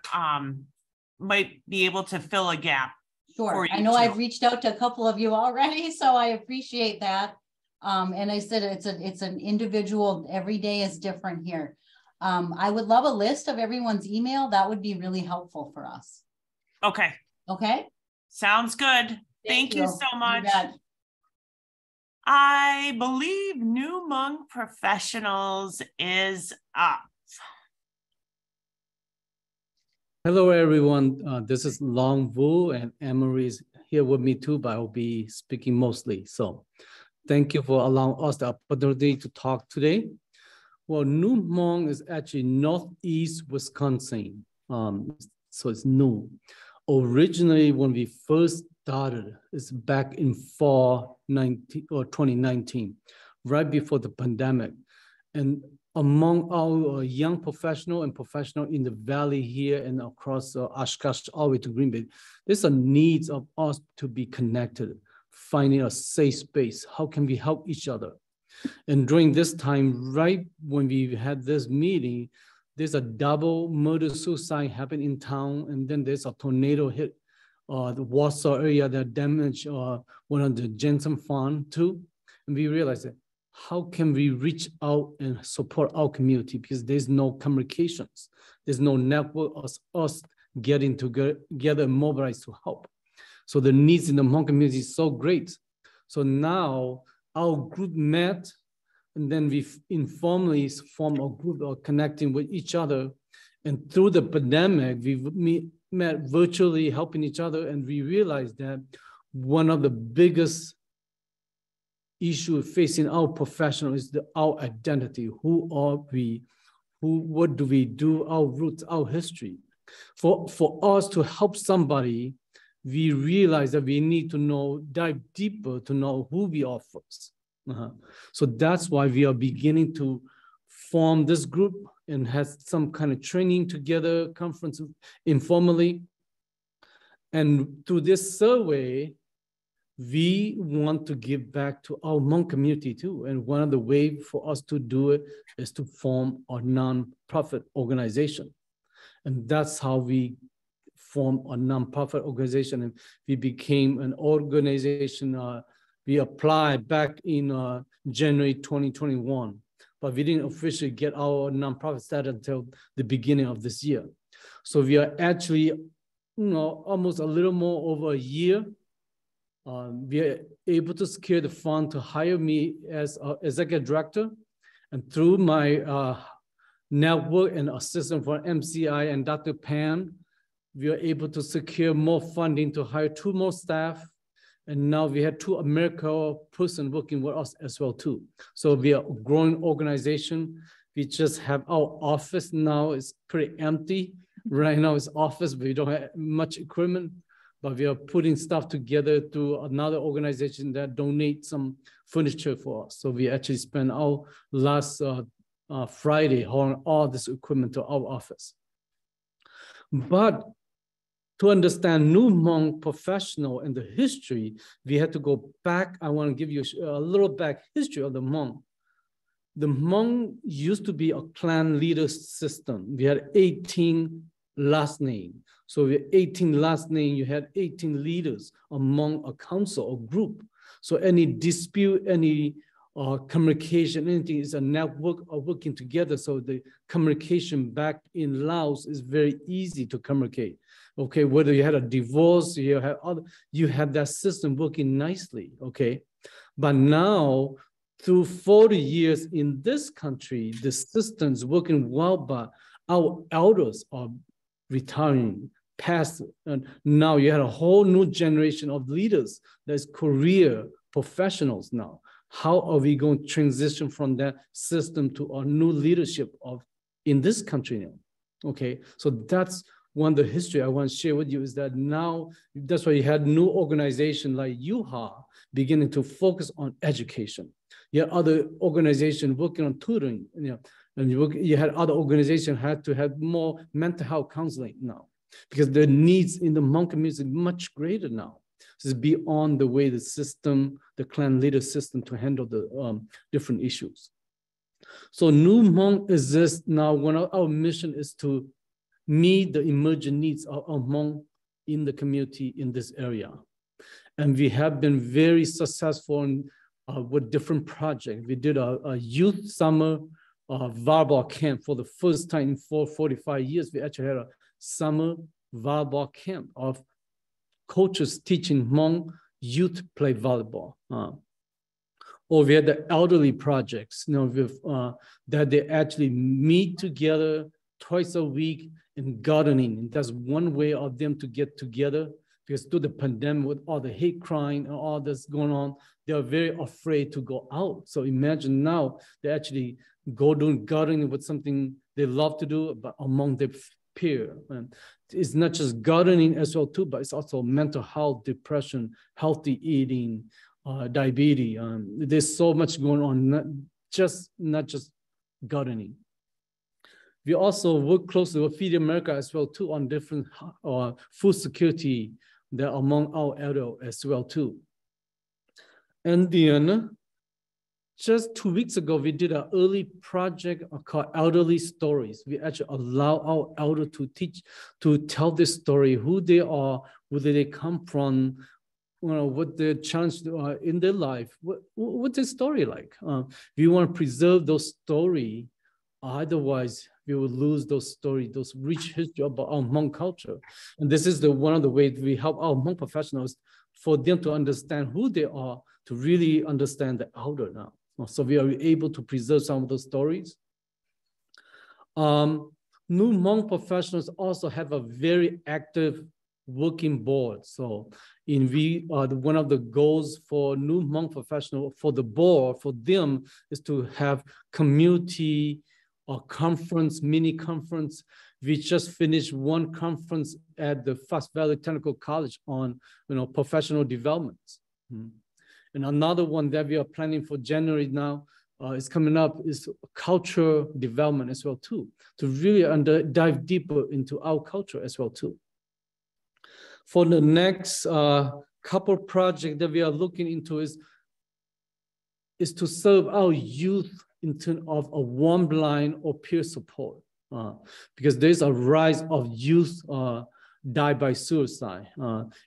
might be able to fill a gap. Sure. I know I've reached out to a couple of you already, so I appreciate that. And I said it's an individual. Every day is different here. I would love a list of everyone's email. That would be really helpful for us. Okay. Okay. Sounds good. Thank you so much. You bet. I believe New Hmong Professionals is up. Hello, everyone. This is Long Vu, and Emery is here with me too, but I'll be speaking mostly. So thank you for allowing us the opportunity to talk today. Well, New Hmong is actually Northeast Wisconsin. So it's new. Originally, when we first started, it's back in fall 2019, right before the pandemic. And among our young professional in the valley here and across Oshkosh all the way to Green Bay, there's a need of us to be connected, finding a safe space. How can we help each other? And during this time, right when we had this meeting, there's a double murder-suicide happened in town, and then there's a tornado hit the Warsaw area that damaged one of the Jensen farm too. And we realized that how can we reach out and support our community, because there's no communications, there's no network of us getting together and mobilize to help. So the needs in the Hmong community is so great. So now our group met, and then we informally formed a group of connecting with each other. And through the pandemic, we met virtually helping each other, and we realized that one of the biggest issue facing our professional is our identity. Who are we? What do we do? Our roots, our history. For us to help somebody, we realize that we need to dive deeper to know who we are first. So that's why we are beginning to form this group and has some kind of training together, conference informally. And through this survey, we want to give back to our Hmong community too. And one of the ways for us to do it is to form a nonprofit organization. And that's how we form a nonprofit organization. And we became an organization. We applied back in January 2021, but we didn't officially get our nonprofit status until the beginning of this year. So we are actually, almost a little more over a year. We are able to secure the fund to hire me as executive director. And through my network and assistant for MCI and Dr. Pan, we are able to secure more funding to hire 2 more staff. And now we have 2 American person working with us as well too. So we are a growing organization. We just have our office now. It's pretty empty. Right now it's office, but we don't have much equipment. But we are putting stuff together through another organization that donates some furniture for us. So we actually spent our last Friday hauling all this equipment to our office. But to understand New Hmong professional and the history, we had to go back. I want to give you a little back history of the Hmong. The Hmong used to be a clan leader system. We had 18 last name. So with 18 last name, you had 18 leaders among a council or group. So any dispute, any communication, anything is a network of working together. So the communication back in Laos is very easy to communicate. Okay, whether you had a divorce, you had that system working nicely. Okay, but now through 40 years in this country, the system's working well, but our elders are retiring, past, and now you had a whole new generation of leaders that's career professionals now. How are we going to transition from that system to a new leadership in this country now? Okay, so that's one of the history I want to share with you, is that now that's why you had new organization like UHAA beginning to focus on education. You had other organizations working on tutoring, and you had other organizations had to have more mental health counseling now, because the needs in the Hmong community is much greater now. This is beyond the way the system, the clan leader system, to handle the different issues. So New Hmong exists now. One of our mission is to meet the emerging needs of Hmong in the community in this area. And we have been very successful with different projects. We did a youth summer volleyball camp for the first time in 45 years. We actually had a summer volleyball camp of coaches teaching Hmong youth play volleyball. Or we had the elderly projects, with, that they actually meet together twice a week in gardening. And that's one way of them to get together, because through the pandemic with all the hate crime and all this going on, they are very afraid to go out. So imagine now they actually go doing gardening with something they love to do, but among their peer. And it's not just gardening as well too, but it's also mental health, depression, healthy eating, diabetes. There's so much going on, not just gardening. We also work closely with Feed America as well too on different food security that among our adults as well too. And then just 2 weeks ago, we did an early project called Elderly Stories. We actually allow our elder to tell their story, who they are, where they come from, what their challenge in their life, what's their story like. We want to preserve those stories, otherwise we will lose those stories, those rich history about our Hmong culture. And this is one of the ways we help our Hmong professionals for them to understand who they are, to really understand the elder now. So we are able to preserve some of those stories. New Hmong professionals also have a very active working board. So one of the goals for new Hmong professional, for the board, for them, is to have community or conference, mini conference. We just finished one conference at the Fox Valley Technical College on professional development. And another one that we are planning for January now is coming up is culture development as well too, to really dive deeper into our culture as well too. For the next couple projects that we are looking into is to serve our youth in terms of a warm line or peer support, because there's a rise of youth die by suicide.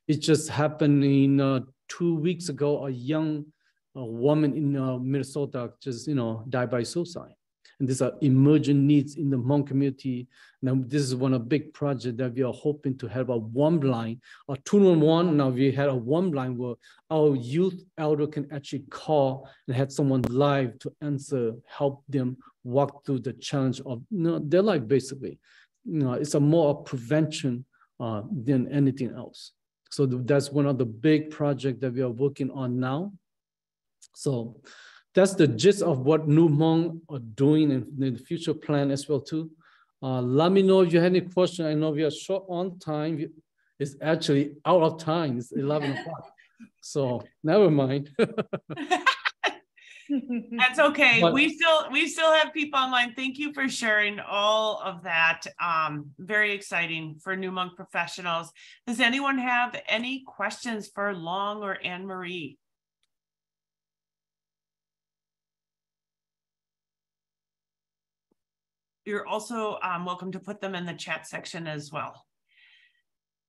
It just happened in 2 weeks ago, a young woman in Minnesota just died by suicide. And these are emerging needs in the Hmong community. Now, this is one of the big projects that we are hoping to have a one line, a 2-on-1. Now we had a one line where our youth elder can actually call and have someone live to answer, help them walk through the challenge of their life, basically. It's a more prevention than anything else. So that's one of the big projects that we are working on now. So that's the gist of what New Hmong are doing in the future plan as well too. Let me know if you have any question. I know we are short on time. It's actually out of time. It's 11 o'clock. So never mind. That's okay. But we still have people online. Thank you for sharing all of that. Very exciting for New Hmong professionals. Does anyone have any questions for Long or Anne Marie? You're also welcome to put them in the chat section as well.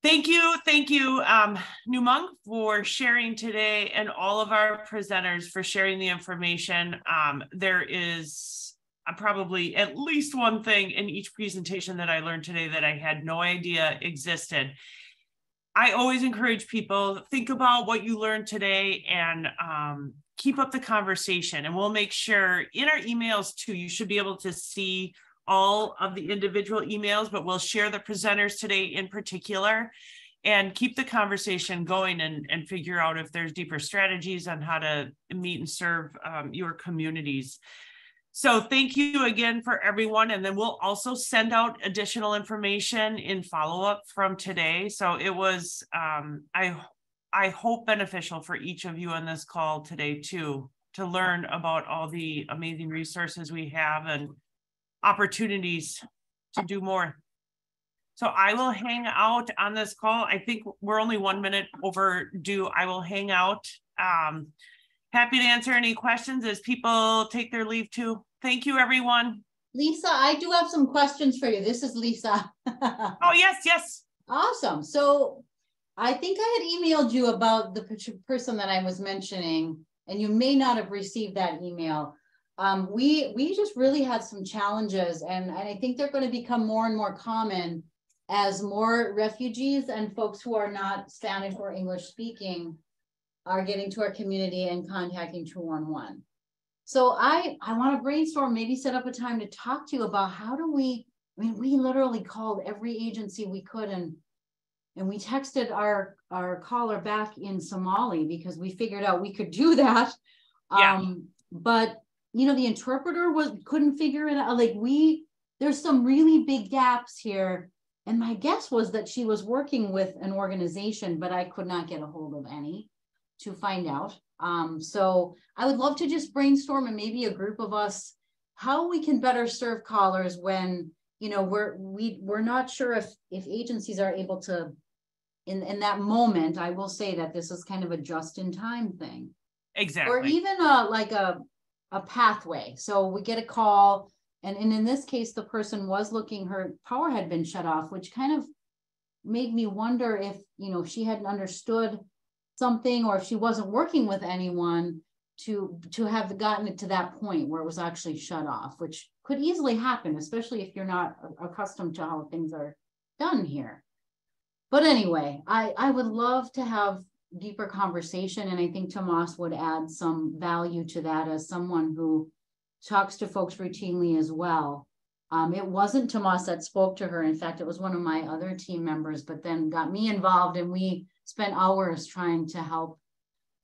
Thank you, New Hmong, for sharing today, and all of our presenters for sharing the information. There is probably at least one thing in each presentation that I learned today that I had no idea existed. I always encourage people, think about what you learned today and keep up the conversation. And we'll make sure in our emails too, you should be able to see all of the individual emails, but we'll share the presenters today in particular and keep the conversation going and figure out if there's deeper strategies on how to meet and serve your communities. So thank you again for everyone. And then we'll also send out additional information in follow-up from today. So it was, I hope, beneficial for each of you on this call today too, to learn about all the amazing resources we have and opportunities to do more. So I will hang out on this call. I think we're only 1 minute overdue. I will hang out. Happy to answer any questions as people take their leave too. Thank you, everyone. Lisa, I do have some questions for you. This is Lisa. Oh, yes. Awesome. So I think I had emailed you about the person that I was mentioning, and you may not have received that email. We just really had some challenges, and I think they're going to become more and more common as more refugees and folks who are not Spanish or English speaking are getting to our community and contacting 211. So I want to brainstorm, maybe set up a time to talk to you about how do we, I mean, we literally called every agency we could and we texted our caller back in Somali because we figured out we could do that. Yeah. But you know, the interpreter couldn't figure it out. Like there's some really big gaps here. And my guess was that she was working with an organization, but I could not get a hold of any to find out. So I would love to just brainstorm and maybe a group of us, how we can better serve callers when, you know, we're not sure if agencies are able to, in that moment. I will say that this is kind of a just-in-time thing. Exactly. Or even like a pathway. So we get a call, and in this case, the person was looking, her power had been shut off, which kind of made me wonder if, you know, she hadn't understood something, or if she wasn't working with anyone to have gotten it to that point where it was actually shut off, which could easily happen, especially if you're not accustomed to how things are done here. But anyway, I would love to have deeper conversation, and I think Tomas would add some value to that as someone who talks to folks routinely as well. It wasn't Tomas that spoke to her. In fact, it was one of my other team members, but then got me involved, and we spent hours trying to help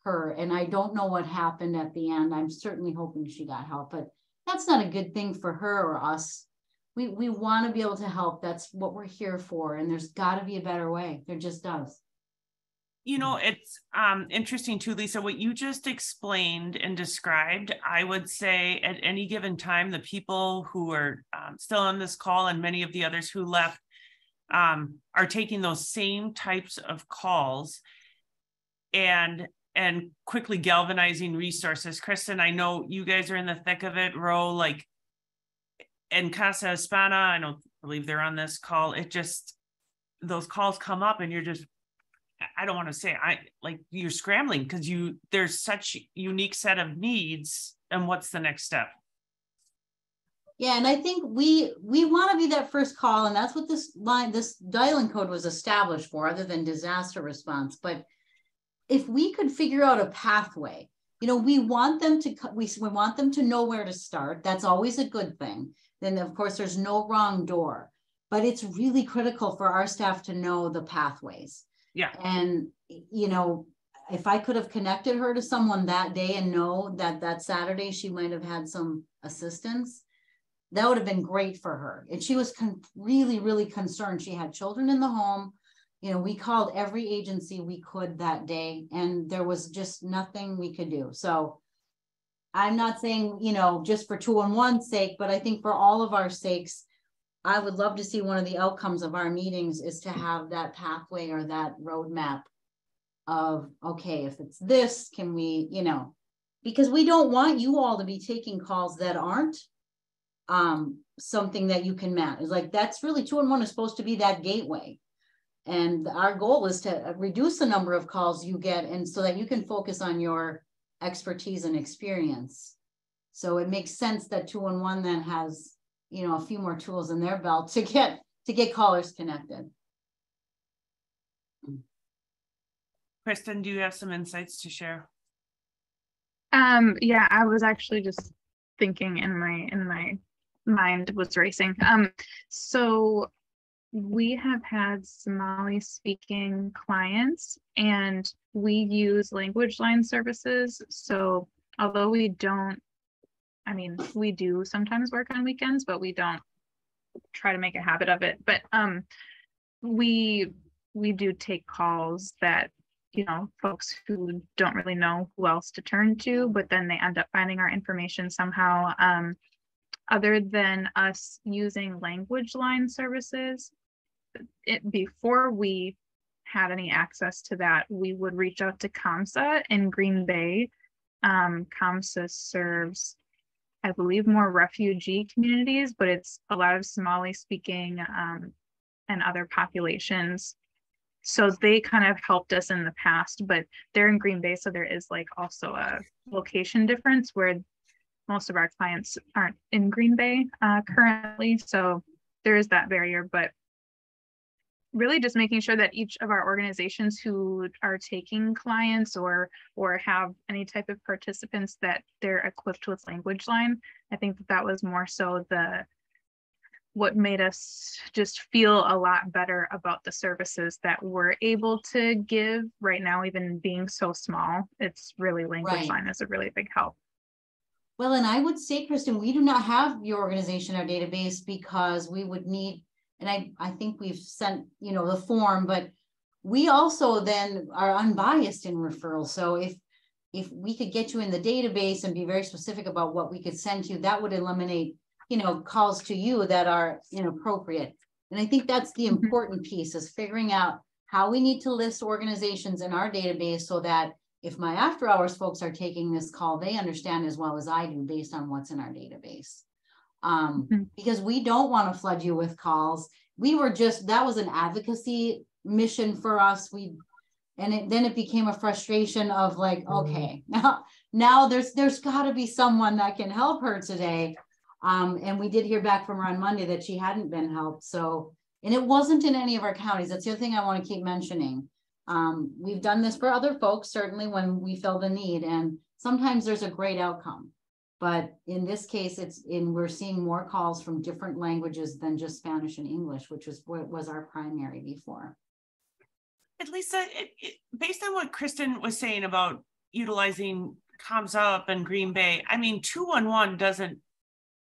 her. And I don't know what happened at the end. I'm certainly hoping she got help, but that's not a good thing for her or us. We want to be able to help. That's what we're here for. And there's got to be a better way. There just does. You know, it's interesting too, Lisa, what you just explained and described. I would say at any given time, the people who are still on this call and many of the others who left are taking those same types of calls and quickly galvanizing resources. Kristen, I know you guys are in the thick of it. Ro, like, and Casa Hispana, I don't believe they're on this call. It just, those calls come up and you're just, I don't want to say, you're scrambling because there's such unique set of needs, and what's the next step? Yeah, and I think we want to be that first call, and that's what this dialing code was established for, other than disaster response. But if we could figure out a pathway, you know, we want them to know where to start. That's always a good thing. Then of course there's no wrong door, but it's really critical for our staff to know the pathways. Yeah. And, you know, if I could have connected her to someone that day and know that Saturday she might have had some assistance, that would have been great for her. And she was really, really concerned. She had children in the home. You know, we called every agency we could that day, and there was just nothing we could do. So I'm not saying, you know, just for 211's sake, but I think for all of our sakes, I would love to see one of the outcomes of our meetings is to have that pathway or that roadmap of, okay, if it's this, can we, you know, because we don't want you all to be taking calls that aren't something that you can manage. Like, that's really 211 is supposed to be that gateway. And our goal is to reduce the number of calls you get, and so that you can focus on your expertise and experience. So it makes sense that 211 then has, you know, a few more tools in their belt to get callers connected. Kristen, do you have some insights to share? Yeah, I was actually just thinking in my mind was racing. So we have had Somali speaking clients, and we use language line services. So although we don't, I mean, we do sometimes work on weekends, but we don't try to make a habit of it. But we do take calls that, you know, folks who don't really know who else to turn to, but then they end up finding our information somehow. Other than us using language line services, before we had any access to that, we would reach out to CAMSA in Green Bay. CAMSA serves, I believe, more refugee communities, but it's a lot of Somali speaking and other populations. So they kind of helped us in the past, but they're in Green Bay. So there is like also a location difference where most of our clients aren't in Green Bay currently. So there is that barrier, but really just making sure that each of our organizations who are taking clients or have any type of participants, that they're equipped with language line. I think that was more so what made us just feel a lot better about the services that we're able to give right now, even being so small. It's really language line is a really big help. Well, and I would say, Kristen, we do not have your organization in our database because we would need, and I think we've sent, you know, the form, but we also then are unbiased in referrals. So if we could get you in the database and be very specific about what we could send you, that would eliminate, you know, calls to you that are inappropriate. And I think that's the important piece, is figuring out how we need to list organizations in our database so that if my after hours folks are taking this call, they understand as well as I do based on what's in our database. Because we don't want to flood you with calls. We were just, that was an advocacy mission for us. Then it became a frustration of like, okay, now there's got to be someone that can help her today. And we did hear back from her on Monday that she hadn't been helped. So, and it wasn't in any of our counties. That's the other thing I want to keep mentioning. We've done this for other folks, certainly when we feel the need, and sometimes there's a great outcome. But in this case, we're seeing more calls from different languages than just Spanish and English, which was what was our primary before. But Lisa, based on what Kristen was saying about utilizing Comms Up and Green Bay, I mean, 211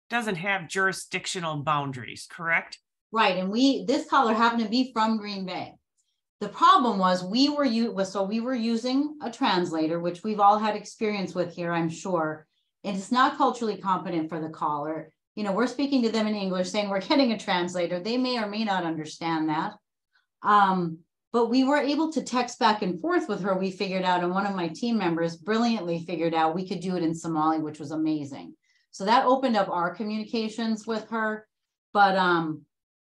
doesn't have jurisdictional boundaries, correct? Right, and this caller happened to be from Green Bay. The problem was we were using a translator, which we've all had experience with here, I'm sure. And it's not culturally competent for the caller. You know, we're speaking to them in English saying we're getting a translator. They may or may not understand that. But we were able to text back and forth with her. We figured out, and one of my team members brilliantly figured out we could do it in Somali, which was amazing. So that opened up our communications with her. But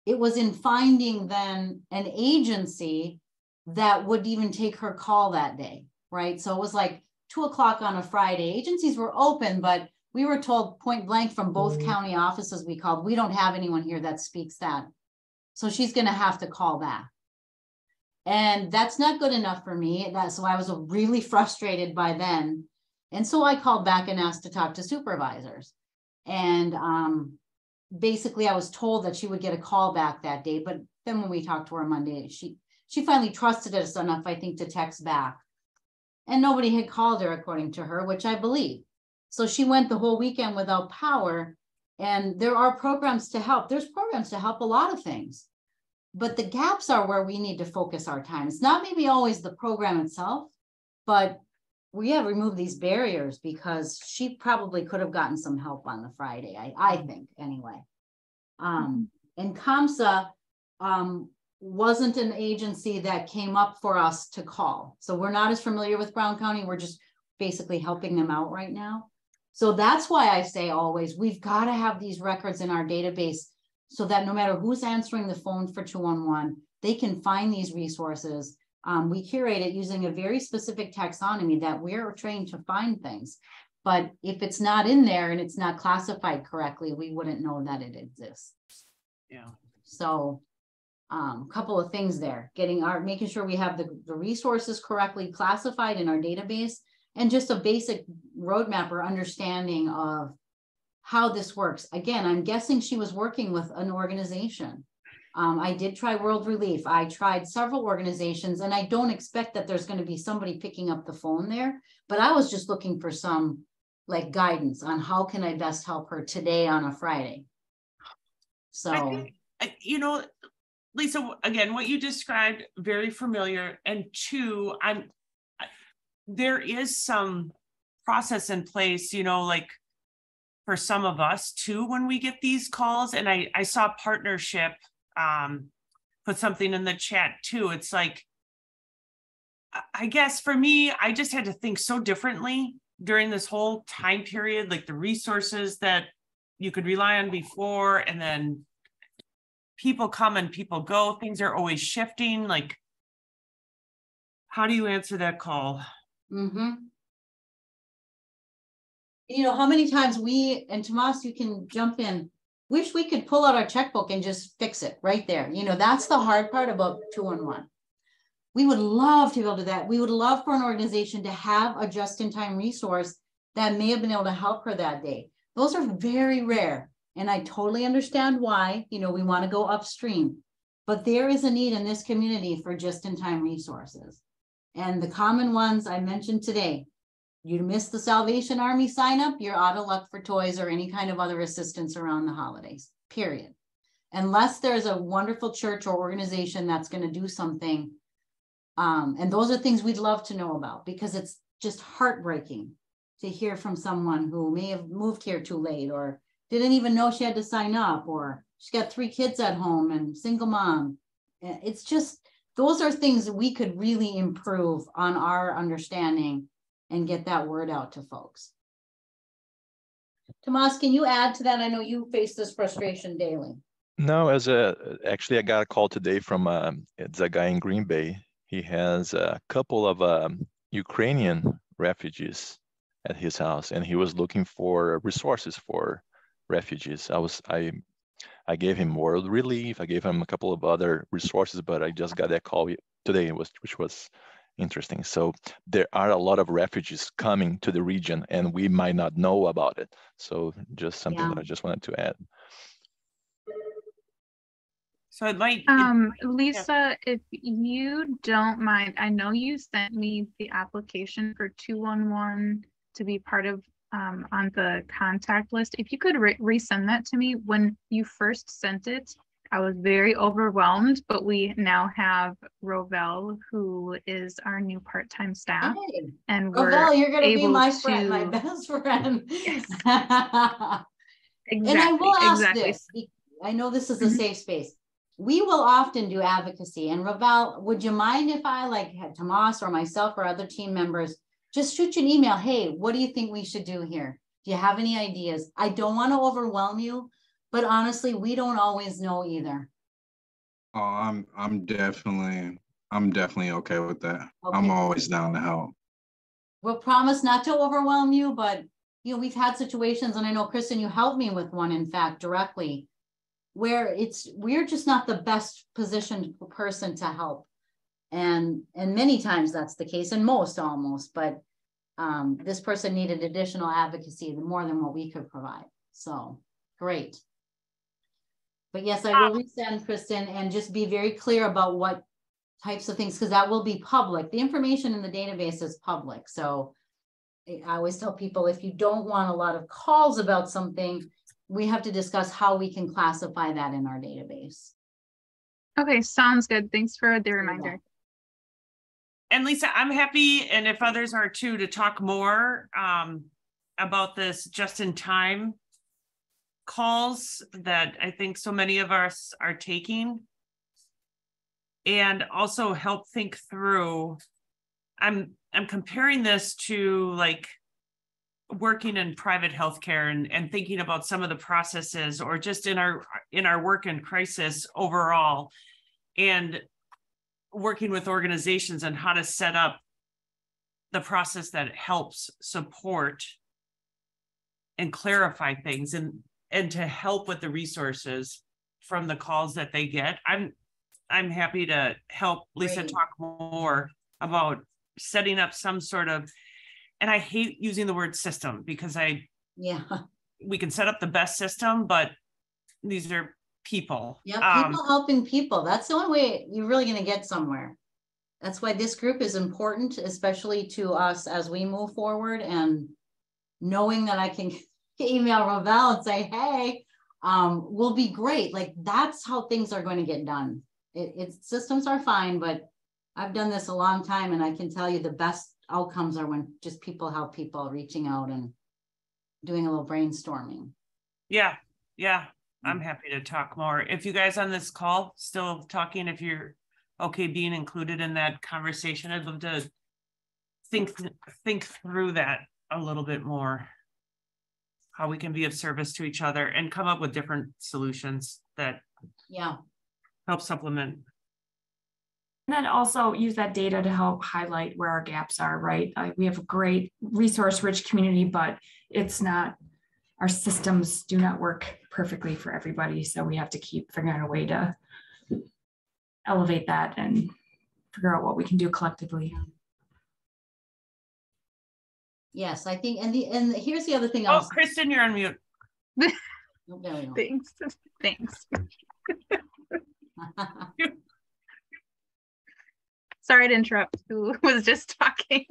it was in finding then an agency that would even take her call that day, right? So it was like 2 o'clock on a Friday. Agencies were open, but we were told point blank from both county offices we called, we don't have anyone here that speaks that. So she's going to have to call back. And that's not good enough for me. So I was really frustrated by then. And so I called back and asked to talk to supervisors. And basically I was told that she would get a call back that day. But then when we talked to her Monday, she finally trusted us enough, I think, to text back. And nobody had called her, according to her, which I believe. So she went the whole weekend without power. And there are programs to help. There's programs to help a lot of things. But the gaps are where we need to focus our time. It's not maybe always the program itself, but we have removed these barriers because she probably could have gotten some help on the Friday, I think, anyway. And COMSA wasn't an agency that came up for us to call. So we're not as familiar with Brown County. We're just basically helping them out right now. So that's why I say always, we've got to have these records in our database so that no matter who's answering the phone for 211, they can find these resources. We curate it using a very specific taxonomy that we're trained to find things. But if it's not in there and it's not classified correctly, we wouldn't know that it exists. Yeah. So a couple of things there, making sure we have the resources correctly classified in our database, and just a basic roadmap or understanding of how this works. Again, I'm guessing she was working with an organization. I did try World Relief. I tried several organizations, and I don't expect that there's going to be somebody picking up the phone there, but I was just looking for some like guidance on how can I best help her today on a Friday. So, I think, you know, Lisa, again, what you described, very familiar. And two, there is some process in place, you know, like for some of us too, when we get these calls. And I saw partnership put something in the chat too. It's like, I guess for me, I just had to think so differently during this whole time period, like the resources that you could rely on before, and then people come and people go, things are always shifting. Like, how do you answer that call? Mm-hmm. You know, how many times and Tomas, you can jump in. Wish we could pull out our checkbook and just fix it right there. You know, that's the hard part about 2-in-1. We would love to be able to do that. We would love for an organization to have a just-in-time resource that may have been able to help her that day. Those are very rare. And I totally understand why, you know, we want to go upstream, but there is a need in this community for just-in-time resources. And the common ones I mentioned today, you missed the Salvation Army sign up, you're out of luck for toys or any kind of other assistance around the holidays, period. Unless there's a wonderful church or organization that's going to do something. And those are things we'd love to know about, because it's just heartbreaking to hear from someone who may have moved here too late or didn't even know she had to sign up, or she's got 3 kids at home and single mom. It's just, those are things that we could really improve on our understanding and get that word out to folks. Tomas, can you add to that? I know you face this frustration daily. No, actually I got a call today from it's a guy in Green Bay. He has a couple of Ukrainian refugees at his house, and he was looking for resources for refugees. I gave him World Relief. I gave him a couple of other resources, but I just got that call today, which was interesting. So there are a lot of refugees coming to the region, and we might not know about it. So just something that I just wanted to add. So I'd like Lisa, if you don't mind, I know you sent me the application for 2-1-1 to be part of on the contact list. If you could resend that to me. When you first sent it, I was very overwhelmed, but we now have Rovell, who is our new part-time staff. Hey, and Rovell, you're going to be my to... friend, my best friend. Yes. And I will ask this. I know this is a safe space. We will often do advocacy. And Rovell, would you mind if I had Tomas or myself or other team members just shoot you an email? Hey, what do you think we should do here? Do you have any ideas? I don't want to overwhelm you, but honestly, we don't always know either. Oh, I'm definitely okay with that. Okay. I'm always down to help. We'll promise not to overwhelm you, but you know, we've had situations, and I know Kristen, you helped me with one, in fact, directly, where we're just not the best positioned person to help. And many times that's the case, and most almost, but this person needed additional advocacy more than what we could provide. So great. But yes, I will resend, Kristen, and just be very clear about what types of things, because that will be public. The information in the database is public. So I always tell people, if you don't want a lot of calls about something, we have to discuss how we can classify that in our database. Okay, sounds good. Thanks for the reminder. And Lisa, I'm happy, and if others are too, to talk more about this just-in-time calls that I think so many of us are taking, and also help think through. I'm comparing this to like working in private healthcare and thinking about some of the processes, or just in our work in crisis overall, and working with organizations on how to set up the process that helps support and clarify things, and to help with the resources from the calls that they get. I'm happy to help Lisa talk more about setting up some sort of, and I hate using the word system, because we can set up the best system, but these are people. Yeah, people helping people. That's the only way you're really going to get somewhere. That's why this group is important, especially to us as we move forward, and knowing that I can email Rovell and say, hey, will be great. Like, that's how things are going to get done. Systems are fine, but I've done this a long time, and I can tell you the best outcomes are when just people help people, reaching out and doing a little brainstorming. Yeah. I'm happy to talk more. If you guys on this call still talking, if you're okay being included in that conversation, I'd love to think through that a little bit more, how we can be of service to each other and come up with different solutions that help supplement. And then also use that data to help highlight where our gaps are, right? We have a great resource-rich community, but it's not our systems do not work perfectly for everybody. So we have to keep figuring out a way to elevate that and figure out what we can do collectively. Yes, I think, and here's the other thing. Oh, Kristen, you're on mute. Oh, there we go. Thanks. Thanks. Sorry to interrupt who was just talking.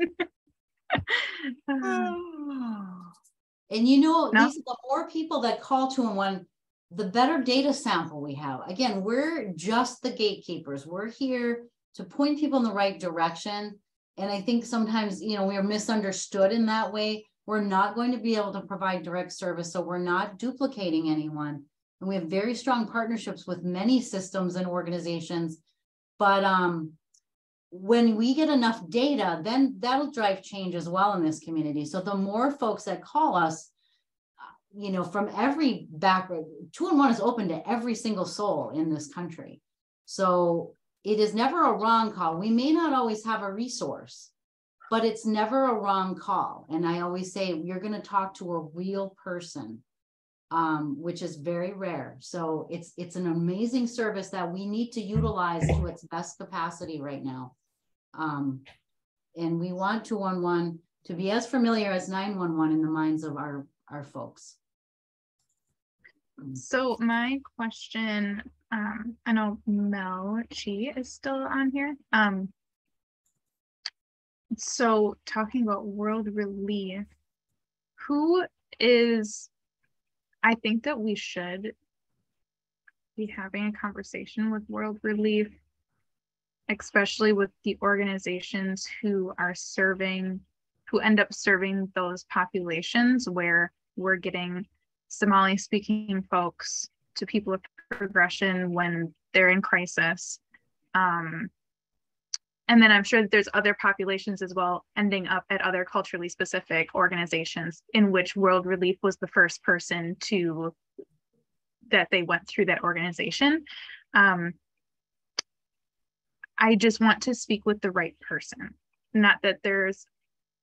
And you know, Lisa, the more people that call 211, the better data sample we have. Again, we're just the gatekeepers. We're here to point people in the right direction. And I think sometimes, you know, we are misunderstood in that way. We're not going to be able to provide direct service, so we're not duplicating anyone. And we have very strong partnerships with many systems and organizations. But when we get enough data, then that'll drive change as well in this community. So the more folks that call us, you know, from every background, 211 is open to every single soul in this country. So it is never a wrong call. We may not always have a resource, but it's never a wrong call. And I always say, you're going to talk to a real person, which is very rare. So it's an amazing service that we need to utilize to its best capacity right now. And we want 211 to be as familiar as 911 in the minds of our folks. So my question, I know Mel Chi is still on here. So talking about World Relief, I think that we should be having a conversation with World Relief, especially with the organizations who end up serving those populations where we're getting Somali speaking folks to people with progression when they're in crisis. And then I'm sure that there's other populations as well ending up at other culturally specific organizations in which World Relief was the first person that they went through that organization. I just want to speak with the right person. Not that there's,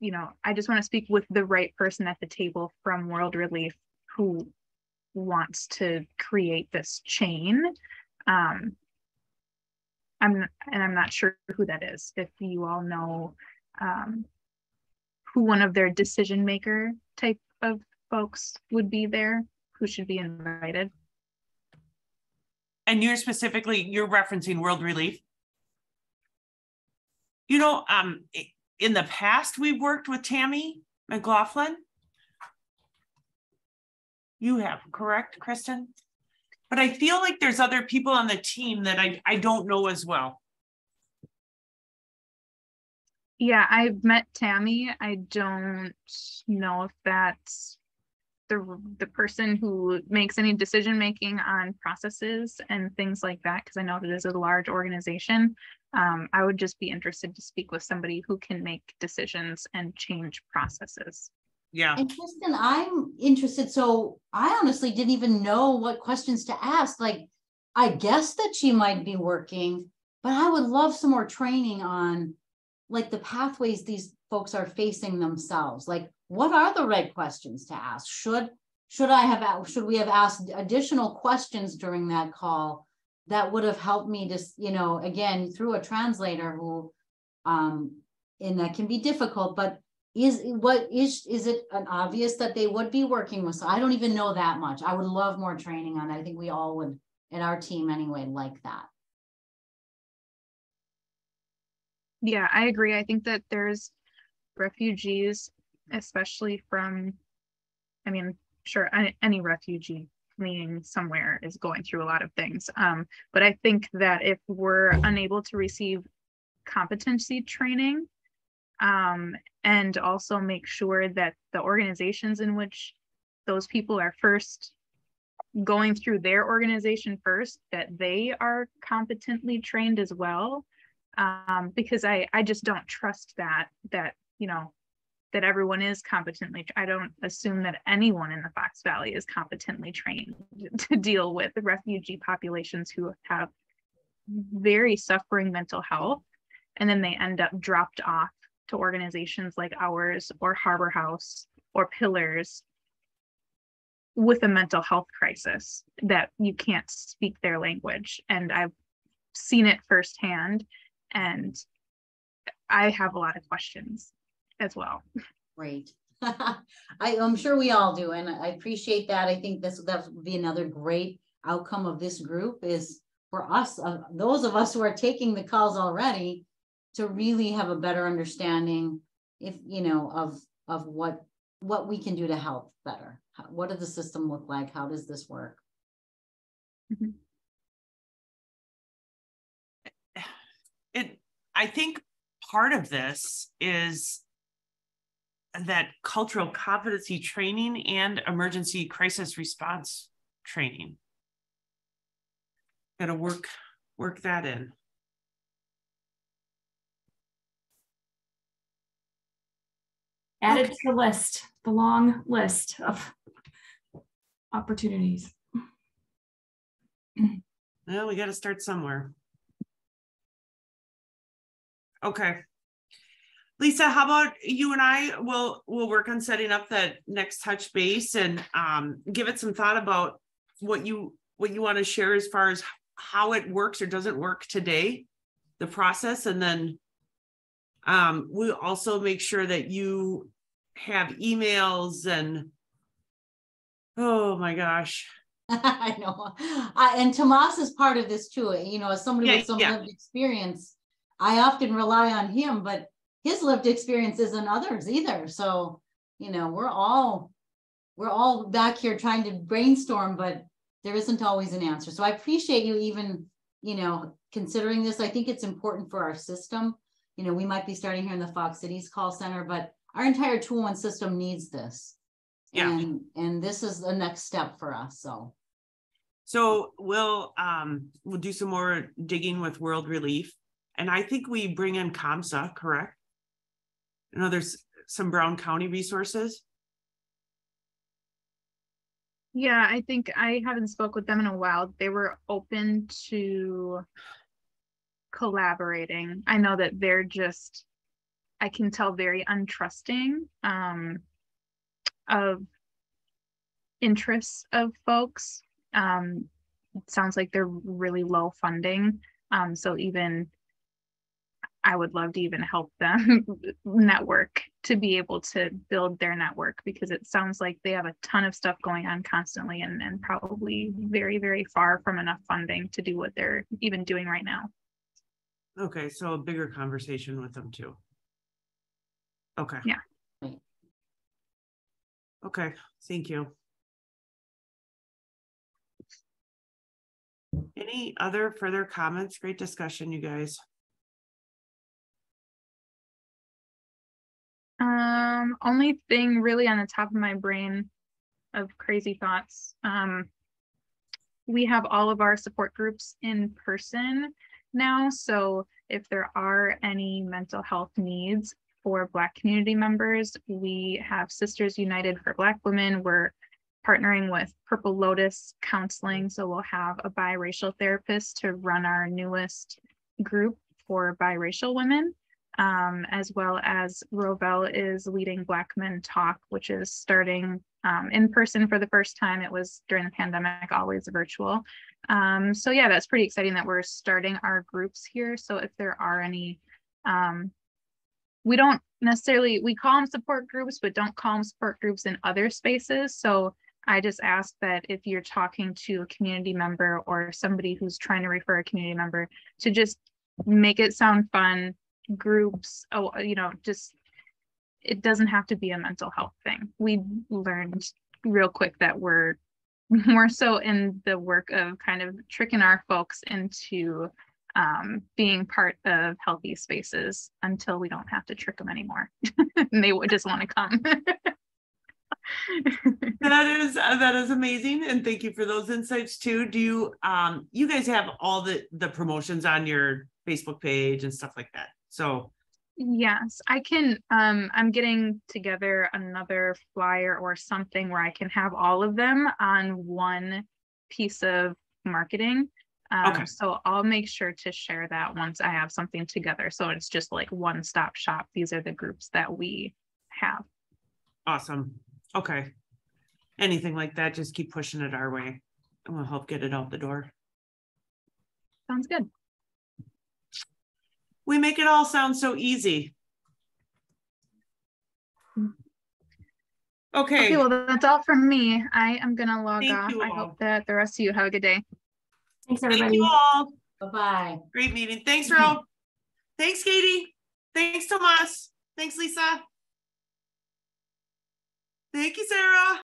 you know, I just want to speak with the right person at the table from World Relief who wants to create this chain. I'm not sure who that is. If you all know who one of their decision maker type of folks would be there, who should be invited. And you're referencing World Relief. You know, in the past, we've worked with Tammy McLaughlin. You have, correct, Kristen? But I feel like there's other people on the team that I don't know as well. Yeah, I've met Tammy. I don't know if that's the person who makes any decision making on processes and things like that, because I know that it is a large organization. I would just be interested to speak with somebody who can make decisions and change processes. Yeah. And Kristen, I'm interested. So I honestly didn't even know what questions to ask. Like, I guess that she might be working, but I would love some more training on like the pathways these folks are facing themselves. Like, what are the right questions to ask? Should we have asked additional questions during that call that would have helped me to, you know, again, through a translator who, and that can be difficult, but is it an obvious that they would be working with? So I don't even know that much. I would love more training on that. I think we all would, in our team anyway, like that. Yeah, I agree. I think that there's refugees, especially from, I mean, sure, any refugee fleeing somewhere is going through a lot of things. But I think that if we're unable to receive competency training, and also make sure that the organizations in which those people are first going through their organization first, that they are competently trained as well. Because I just don't trust that you know, that everyone is competently. I don't assume that anyone in the Fox Valley is competently trained to deal with the refugee populations who have very suffering mental health, and then they end up dropped off to organizations like ours or Harbor House or Pillars with a mental health crisis that you can't speak their language. And I've seen it firsthand, and I have a lot of questions as well. Great. I'm sure we all do, and I appreciate that. I think that would be another great outcome of this group, is for us, those of us who are taking the calls already, to really have a better understanding, if you know, of what we can do to help better. What does the system look like? How does this work? Mm-hmm. I think part of this is that cultural competency training and emergency crisis response training. Got to work that in. Added to the list, the long list of opportunities. Well, we got to start somewhere. Okay. Lisa, how about you and I will work on setting up that next touch base, and give it some thought about what you want to share as far as how it works or doesn't work today, the process, and then we'll also make sure that you have emails and, oh my gosh. I know. And Tomas is part of this too. You know, as somebody with some lived experience, I often rely on him, but his lived experience isn't others either. So, you know, we're all back here trying to brainstorm, but there isn't always an answer. So I appreciate you even, you know, considering this. I think it's important for our system. You know, we might be starting here in the Fox Cities call center, but our entire 201 system needs this. Yeah. And this is the next step for us. So we'll do some more digging with World Relief. And I think we bring in COMSA, correct? I know there's some Brown County resources. Yeah, I think I haven't spoke with them in a while. They were open to collaborating. I know that they're just, I can tell, very untrusting of interests of folks. It sounds like they're really low funding. So even I would love to even help them network, to be able to build their network, because it sounds like they have a ton of stuff going on constantly, and probably very, very far from enough funding to do what they're even doing right now. Okay, so a bigger conversation with them too. Okay. Yeah. Okay, thank you. Any other further comments? Great discussion, you guys. Only thing really on the top of my brain of crazy thoughts. We have all of our support groups in person now. So if there are any mental health needs for Black community members, we have Sisters United for Black Women. We're partnering with Purple Lotus Counseling. So we'll have a biracial therapist to run our newest group for biracial women. As well as Rovell is leading Black Men Talk, which is starting in person for the first time. It was during the pandemic, always virtual. So yeah, that's pretty exciting that we're starting our groups here. So if there are any, we don't necessarily, we call them support groups, but don't call them support groups in other spaces. So I just ask that if you're talking to a community member or somebody who's trying to refer a community member, to just make it sound fun. Groups, you know, just, it doesn't have to be a mental health thing. We learned real quick that we're more so in the work of kind of tricking our folks into being part of healthy spaces until we don't have to trick them anymore. And they would just want to come. That is amazing, and thank you for those insights too. Do you you guys have all the promotions on your Facebook page and stuff like that? So yes, I can. I'm getting together another flyer or something where I can have all of them on one piece of marketing. Okay. So I'll make sure to share that once I have something together. So it's just like one-stop shop. These are the groups that we have. Awesome. Okay. anything like that, just keep pushing it our way and we'll help get it out the door. Sounds good. We make it all sound so easy. Okay. Well, that's all from me. I am gonna log Thank off. you I all. hope that the rest of you have a good day. Thanks, Thank everybody. you all. Bye-bye. Great meeting. Thanks, Ro. Thanks, Katie. Thanks, Tomas. Thanks, Lisa. Thank you, Sarah.